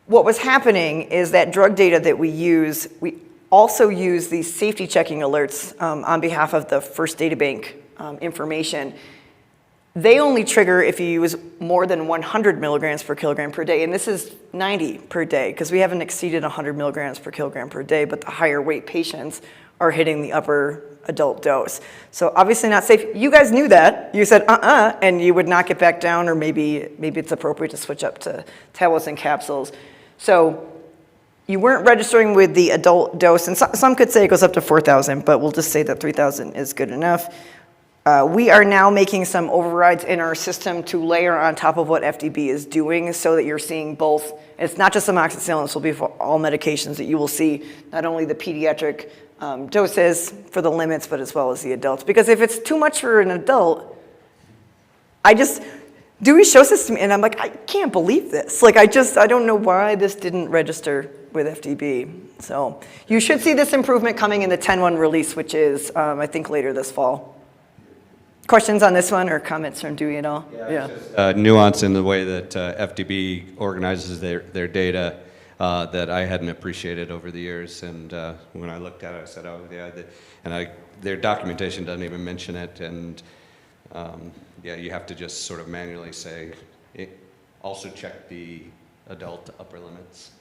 What was happening is that drug data that we use, we also use these safety checking alerts on behalf of the first data bank information. They only trigger if you use more than 100 milligrams per kilogram per day, and this is 90 per day, because we haven't exceeded 100 milligrams per kilogram per day, but the higher weight patients are hitting the upper adult dose. So obviously not safe. You guys knew that. You said, and you would not get back down, or maybe it's appropriate to switch up to tablets and capsules. So you weren't registering with the adult dose, and some could say it goes up to 4,000, but we'll just say that 3,000 is good enough. We are now making some overrides in our system to layer on top of what FDB is doing so that you're seeing both. It's not just amoxicillin, this will be for all medications that you will see, not only the pediatric doses for the limits, but as well as the adults. Because if it's too much for an adult, Dewey shows this to me, and I'm like, I can't believe this. Like, I don't know why this didn't register with FDB. So you should see this improvement coming in the 10.1 release, which is, I think, later this fall. Questions on this one or comments from Dewey at all? Yeah. Nuance in the way that FDB organizes their data that I hadn't appreciated over the years. And when I looked at it, I said, oh, yeah. Their documentation doesn't even mention it. And yeah, you have to just sort of manually say, also check the adult upper limits,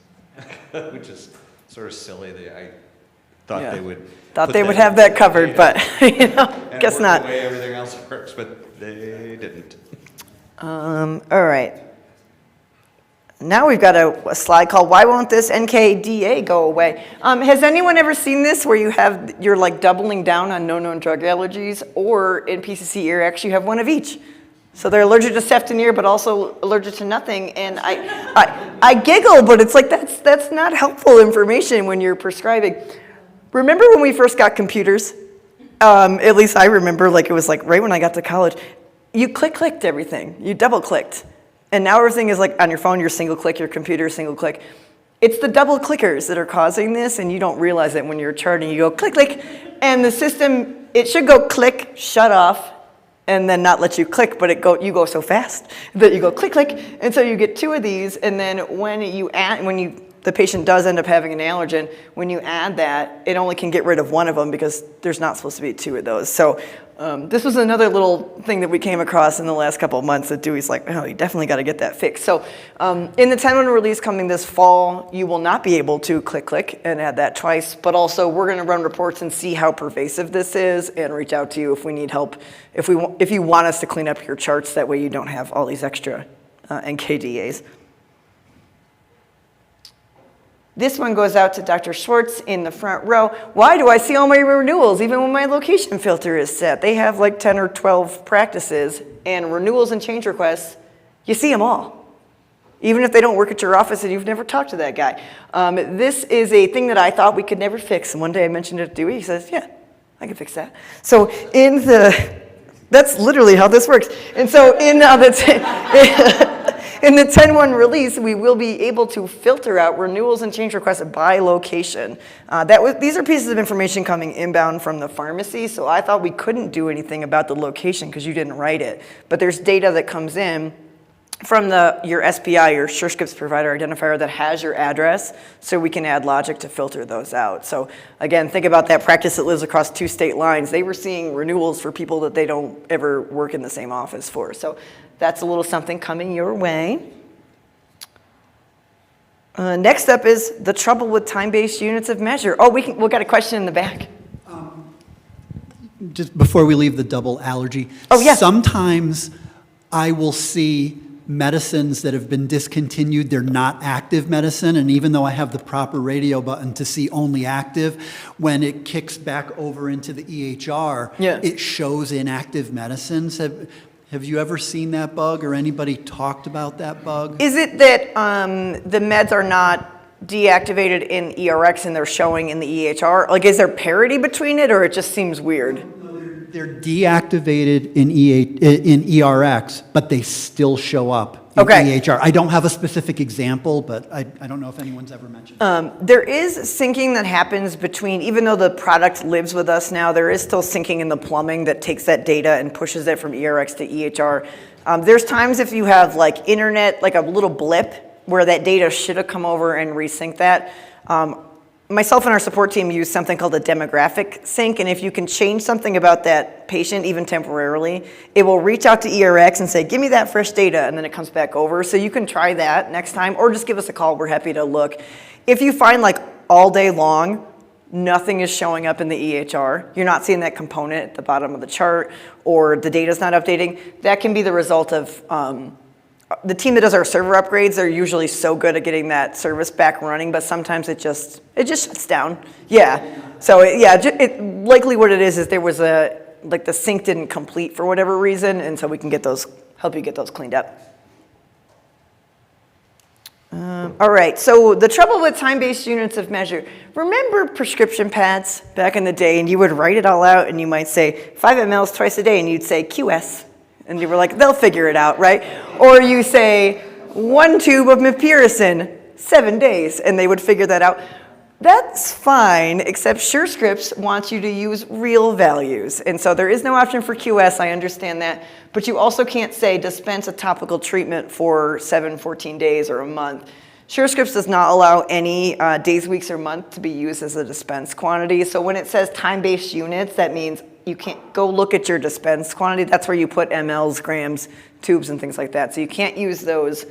which is sort of silly. I thought they would. Thought they would have that covered, but guess not. The way everything else works, but they didn't. All right. Now we've got a slide called "Why Won't This NKDA Go Away?" Has anyone ever seen this where you're like doubling down on no known drug allergies, or in PCC eRx you have one of each? So they're allergic to ceftonir, but also allergic to nothing. And I giggle, but it's like that's not helpful information when you're prescribing. Remember when we first got computers? At least I remember, like it was like right when I got to college. You clicked everything. You double clicked. And now everything is like on your phone, your single click, your computer, single click. It's the double clickers that are causing this, and you don't realize it when you're charting. You go click, click, and the system, it should go click, shut off, and then not let you click, but you go so fast that you go click, click, and so you get two of these, and then when the patient does end up having an allergen, when you add that, it only can get rid of one of them because there's not supposed to be two of those. So this was another little thing that we came across in the last couple of months that Dewey's like, oh, you definitely got to get that fixed. So in the 10.1 release coming this fall, you will not be able to click and add that twice, but also we're going to run reports and see how pervasive this is and reach out to you if we need help, if you want us to clean up your charts, that way you don't have all these extra NKDAs. This one goes out to Dr. Schwartz in the front row. Why do I see all my renewals even when my location filter is set? They have like 10 or 12 practices, and renewals and change requests, you see them all. Even if they don't work at your office and you've never talked to that guy. This is a thing that I thought we could never fix. And one day I mentioned it to Dewey. He says, yeah, I can fix that. So that's literally how this works. And so in the 10.1 release, we will be able to filter out renewals and change requests by location. These are pieces of information coming inbound from the pharmacy, so I thought we couldn't do anything about the location because you didn't write it. But there's data that comes in from your SPI, your SureScripts provider identifier, that has your address, so we can add logic to filter those out. So again, think about that practice that lives across 2 state lines. They were seeing renewals for people that they don't ever work in the same office for. So that's a little something coming your way. Next up is the trouble with time-based units of measure. Oh, we've got a question in the back. Just before we leave the double allergy. Oh, yeah. Sometimes I will see medicines that have been discontinued, they're not active medicine, and even though I have the proper radio button to see only active, when it kicks back over into the EHR, it shows inactive medicines. Have you ever seen that bug, or anybody talked about that bug? Is it that the meds are not deactivated in eRx and they're showing in the EHR? Like, is there parity between it, or it just seems weird? They're deactivated in eRx, but they still show up in EHR. I don't have a specific example, but I don't know if anyone's ever mentioned it. There is syncing that happens between, even though the product lives with us now, there is still syncing in the plumbing that takes that data and pushes it from eRx to EHR. There's times if you have like internet, like a little blip where that data should have come over and resync that. Myself and our support team use something called a demographic sync, and if you can change something about that patient, even temporarily, it will reach out to eRx and say, give me that fresh data, and then it comes back over. So you can try that next time, or just give us a call. We're happy to look. If you find like all day long, nothing is showing up in the EHR, you're not seeing that component at the bottom of the chart, or the data's not updating, that can be the result of the team that does our server upgrades, they're usually so good at getting that service back running, but sometimes it just shuts down. Yeah. So likely what it is there was the sync didn't complete for whatever reason, and so we can help you get those cleaned up. All right, so the trouble with time-based units of measure. Remember prescription pads back in the day, and you would write it all out, and you might say 5 mLs twice a day, and you'd say QS. And you were like, they'll figure it out, right? Or you say 1 tube of mifepiricin, 7 days, and they would figure that out. That's fine, except SureScripts wants you to use real values. And so there is no option for QS, I understand that. But you also can't say dispense a topical treatment for 7, 14 days or a month. SureScripts does not allow any days, weeks, or month to be used as a dispense quantity. So when it says time-based units, that means you can't go look at your dispense quantity. That's where you put mLs, grams, tubes, and things like that. So you can't use those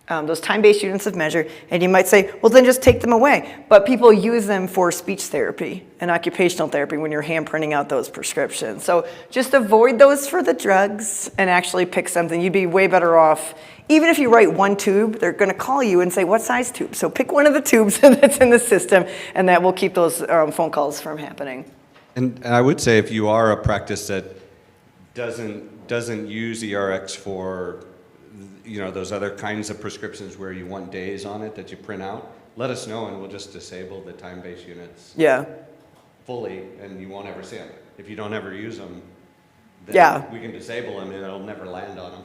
time-based units of measure. And you might say, well, then just take them away. But people use them for speech therapy and occupational therapy when you're hand printing out those prescriptions. So just avoid those for the drugs and actually pick something. You'd be way better off. Even if you write 1 tube, they're going to call you and say, what size tube? So pick one of the tubes that's in the system, and that will keep those phone calls from happening. And I would say if you are a practice that doesn't use eRx for those other kinds of prescriptions where you want days on it that you print out, let us know and we'll just disable the time-based units fully, and you won't ever see them. If you don't ever use them, then we can disable them and it'll never land on them.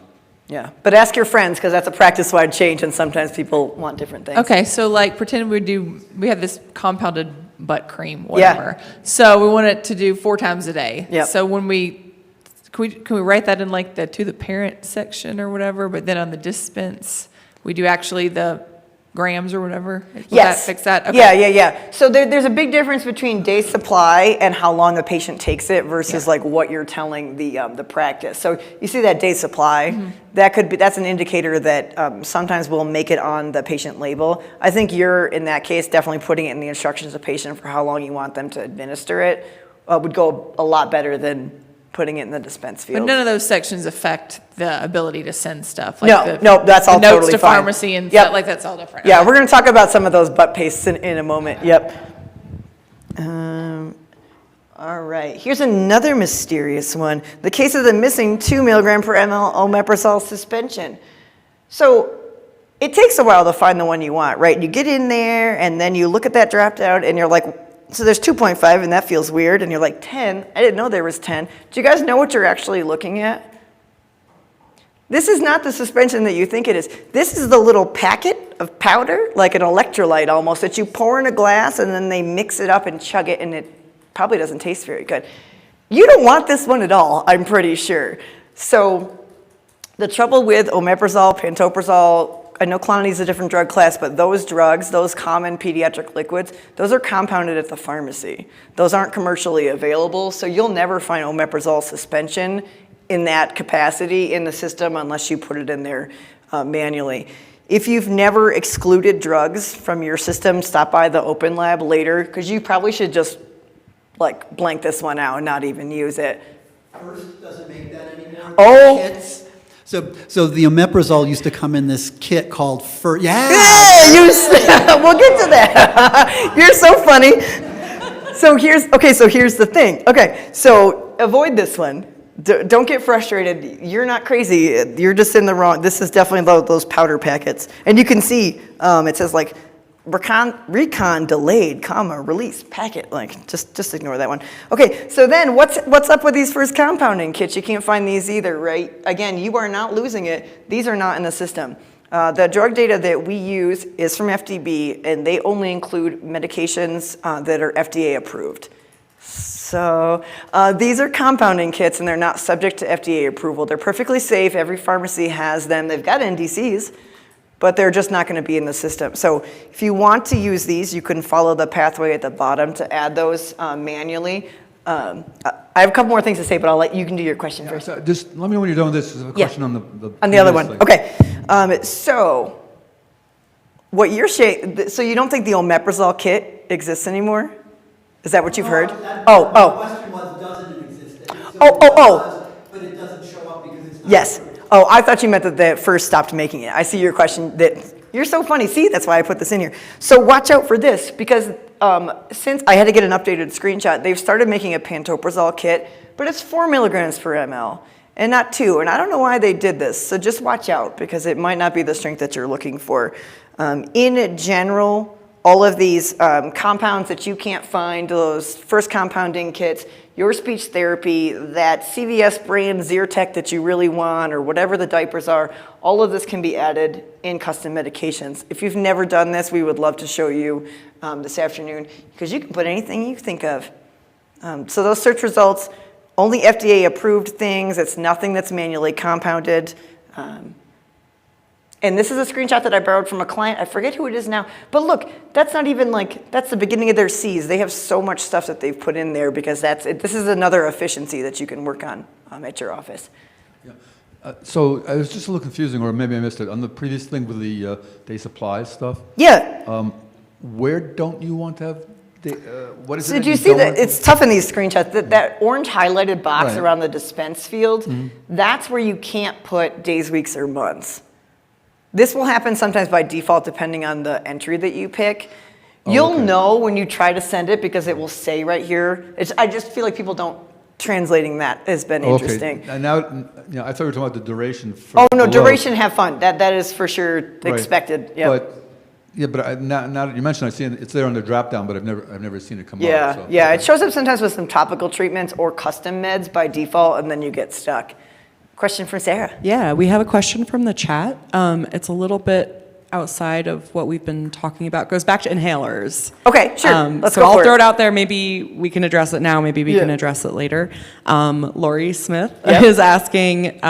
Yeah, but ask your friends, because that's a practice-wide change, and sometimes people want different things. Okay, so like pretend we have this compounded butt cream, whatever. So we want it to do 4 times a day. Yep. So when can we write that in like to the parent section or whatever, but then on the dispense, we do actually the grams or whatever? Will that fix that? Okay. Yeah. So there's a big difference between day supply and how long the patient takes it versus like what you're telling the practice. So you see that day supply, that's an indicator that sometimes we'll make it on the patient label. I think you're, in that case, definitely putting it in the instructions of the patient for how long you want them to administer it would go a lot better than putting it in the dispense field. But none of those sections affect the ability to send stuff. Like no, that's all totally fine. Notes to pharmacy and stuff, like that's all different. Yeah, we're going to talk about some of those butt pastes in a moment. Yep. All right, here's another mysterious one. The case of the missing 2 milligram per ml omeprazole suspension. So it takes a while to find the one you want, right? You get in there and then you look at that drop down and you're like, so there's 2.5 and that feels weird. And you're like, 10? I didn't know there was 10. Do you guys know what you're actually looking at? This is not the suspension that you think it is. This is the little packet of powder, like an electrolyte almost, that you pour in a glass and then they mix it up and chug it, and it probably doesn't taste very good. You don't want this one at all, I'm pretty sure. So the trouble with omeprazole, pantoprazole, I know Clonidine is a different drug class, but those drugs, those common pediatric liquids, those are compounded at the pharmacy. Those aren't commercially available, so you'll never find omeprazole suspension in that capacity in the system unless you put it in there manually. If you've never excluded drugs from your system, stop by the open lab later, because you probably should just like blank this one out and not even use it. First doesn't make that anymore. Oh. Kits. So the omeprazole used to come in this kit called We'll get to that. You're so funny. So here's the thing. Okay, so avoid this one. Don't get frustrated. You're not crazy. You're just in the wrong. This is definitely those powder packets. And you can see it says like recon delayed, release packet. Like just ignore that one. Okay, so then what's up with these first compounding kits? You can't find these either, right? Again, you are not losing it. These are not in the system. The drug data that we use is from FDB, and they only include medications that are FDA approved. So these are compounding kits, and they're not subject to FDA approval. They're perfectly safe. Every pharmacy has them. They've got NDCs, but they're just not going to be in the system. So if you want to use these, you can follow the pathway at the bottom to add those manually. I have a couple more things to say, but you can do your question first. So just let me know when you're done with this. There's a question on the other one. Okay. So what you're saying, so you don't think the omeprazole kit exists anymore? Is that what you've heard? The question was, doesn't it exist? But it doesn't show up because it's not Yes. Oh, I thought you meant that they first stopped making it. I see your question. You're so funny. See, that's why I put this in here. So watch out for this, because since I had to get an updated screenshot, they've started making a pantoprazole kit, but it's 4 milligrams per ml and not 2. And I don't know why they did this. So just watch out, because it might not be the strength that you're looking for. In general, all of these compounds that you can't find, those first compounding kits, your speech therapy, that CVS brand Zyrtec that you really want, or whatever the diapers are, all of this can be added in custom medications. If you've never done this, we would love to show you this afternoon, because you can put anything you think of. So those search results, only FDA approved things. It's nothing that's manually compounded. And this is a screenshot that I borrowed from a client. I forget who it is now. But look, that's not even like, that's the beginning of their C's. They have so much stuff that they've put in there, because this is another efficiency that you can work on at your office. Yeah. So it was just a little confusing, or maybe I missed it. On the previous thing with the day supply stuff, Yeah. where don't you want to have, what is it? So did that you see don't that? want- It's tough in these screenshots. That orange highlighted box Right. around the dispense field, that's where you can't put days, weeks, or months. This will happen sometimes by default, depending on the entry that you pick. You'll okay. know when you try to send it, because it will say right here. I just feel like people don't, translating that has been interesting. Okay. And now, I thought you were talking about the duration. For Oh, no, below. duration, have fun. That is for sure Right. expected. Yeah. But now that you mentioned, I see it's there on the drop down, but I've never seen it come Yeah, up. So, yeah. okay. It shows up sometimes with some topical treatments or custom meds by default, and then you get stuck. Question from Sarah. Yeah, we have a question from the chat. It's a little bit outside of what we've been talking about. It goes back to inhalers. Okay, sure. Let's so go I'll for throw it. it out there. Maybe we can address it now. Maybe we can address it later. Lori Smith is asking,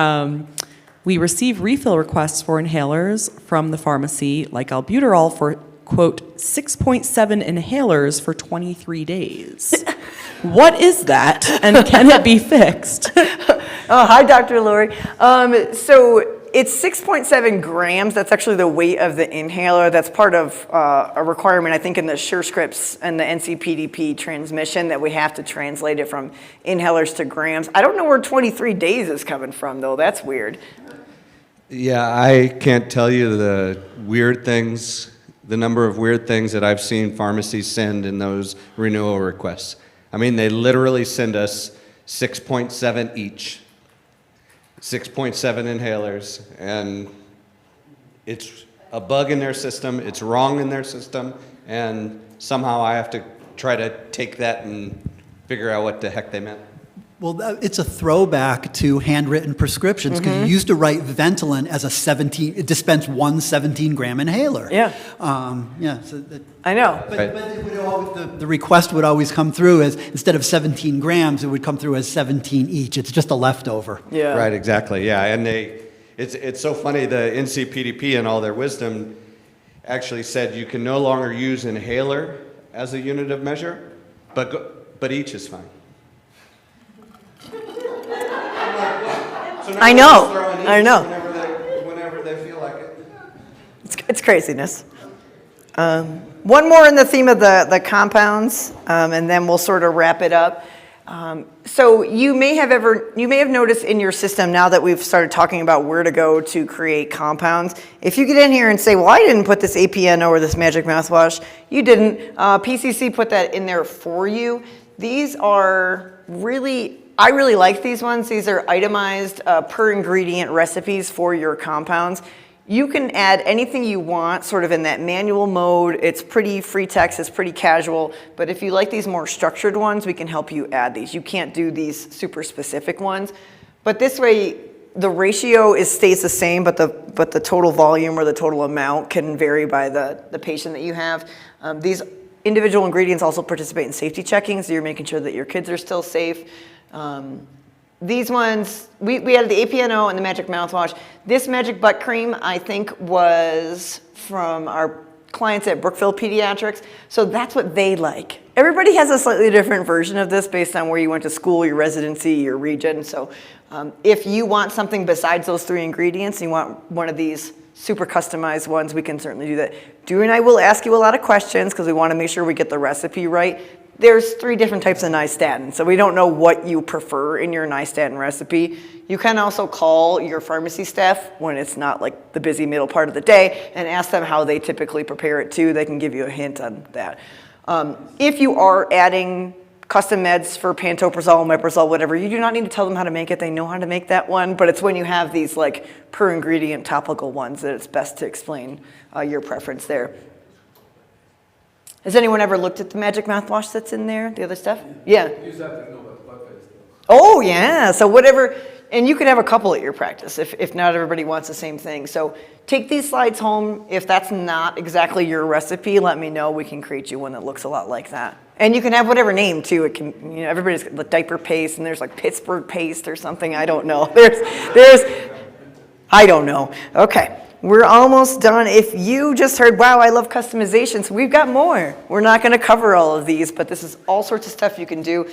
we receive refill requests for inhalers from the pharmacy, like albuterol, for, quote, 6.7 inhalers for 23 days. What is that, and can it be fixed? Oh, hi, Dr. Lori. So it's 6.7 grams. That's actually the weight of the inhaler. That's part of a requirement, I think, in the SureScripts and the NCPDP transmission, that we have to translate it from inhalers to grams. I don't know where 23 days is coming from, though. That's weird. Yeah, I can't tell you the number of weird things that I've seen pharmacies send in those renewal requests. I mean, they literally send us 6.7 each. 6.7 inhalers, and it's a bug in their system, it's wrong in their system, and somehow I have to try to take that and figure out what the heck they meant. Well, it's a throwback to handwritten prescriptions, because you used to write Ventolin as dispense one 17-gram inhaler. Yeah. So I know. But, Right. but it would the request would always come through as, instead of 17 grams, it would come through as 17 each. It's just a leftover. Yeah. Right, exactly, yeah, and it's so funny, the NCPDP in all their wisdom actually said you can no longer use inhaler as a unit of measure, but each is fine. So now I we're know, just throwing each I know. Whenever they feel like it. It's craziness. One more in the theme of the compounds, and then we'll sort of wrap it up. So you may have noticed in your system, now that we've started talking about where to go to create compounds, if you get in here and say, well, I didn't put this APNO or this magic mouthwash, you didn't. PCC put that in there for you. These are I really like these ones. These are itemized per ingredient recipes for your compounds. You can add anything you want sort of in that manual mode. It's pretty free text, it's pretty casual, but if you like these more structured ones, we can help you add these. You can't do these super specific ones, but this way the ratio stays the same, but the total volume or the total amount can vary by the patient that you have. These individual ingredients also participate in safety checking, so you're making sure that your kids are still safe. These ones, we added the APNO and the Magic Mouthwash. This Magic Butt Cream, I think, was from our clients at Brookfield Pediatrics, so that's what they like. Everybody has a slightly different version of this based on where you went to school, your residency, your region, so if you want something besides those 3 ingredients, and you want one of these super customized ones, we can certainly do that. Drew and I will ask you a lot of questions because we want to make sure we get the recipe right. there's 3 different types of nystatin, so we don't know what you prefer in your nystatin recipe. You can also call your pharmacy staff when it's not like the busy middle part of the day and ask them how they typically prepare it too. They can give you a hint on that. If you are adding custom meds for pantoprazole, omeprazole, whatever, you do not need to tell them how to make it. They know how to make that one, but it's when you have these like per ingredient topical ones that it's best to explain your preference there. Has anyone ever looked at the magic mouthwash that's in there, the other stuff? Yeah. Use that to know about the blood phase. Oh, yeah. So whatever, and you could have a couple at your practice if not everybody wants the same thing. So take these slides home. If that's not exactly your recipe, let me know. We can create you one that looks a lot like that. And you can have whatever name too. It can, you know, everybody's got the diaper paste, and there's like Pittsburgh paste or something. I don't know. I don't know. Okay. We're almost done. If you just heard, wow, I love customizations, we've got more. We're not going to cover all of these, but this is all sorts of stuff you can do.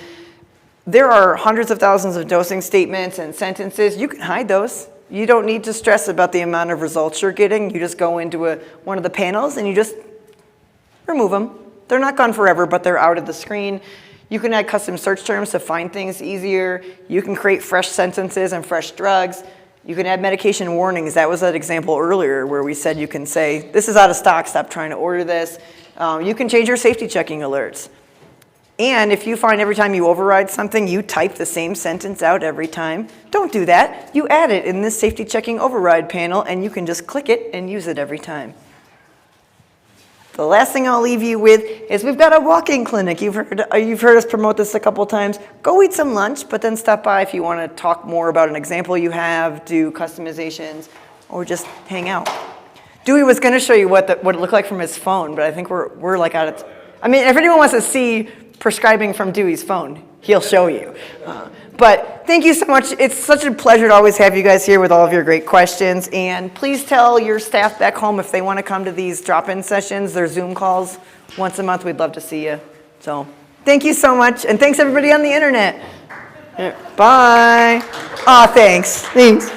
There are hundreds of thousands of dosing statements and sentences. You can hide those. You don't need to stress about the amount of results you're getting. You just go into one of the panels and you just remove them. They're not gone forever, but they're out of the screen. You can add custom search terms to find things easier. You can create fresh sentences and fresh drugs. You can add medication warnings. That was that example earlier where we said you can say, this is out of stock, stop trying to order this. You can change your safety checking alerts. And if you find every time you override something, you type the same sentence out every time, don't do that. You add it in this safety checking override panel, and you can just click it and use it every time. The last thing I'll leave you with is we've got a walk-in clinic. You've heard us promote this a couple times. Go eat some lunch, but then stop by if you want to talk more about an example you have, do customizations, or just hang out. Dewey was going to show you what it looked like from his phone, but I think we're like out of. I mean, if anyone wants to see prescribing from Dewey's phone, he'll show you. But thank you so much. It's such a pleasure to always have you guys here with all of your great questions. And please tell your staff back home if they want to come to these drop-in sessions, their Zoom calls once a month. We'd love to see you. So thank you so much. And thanks everybody on the internet. Bye. Aw, thanks. Thanks.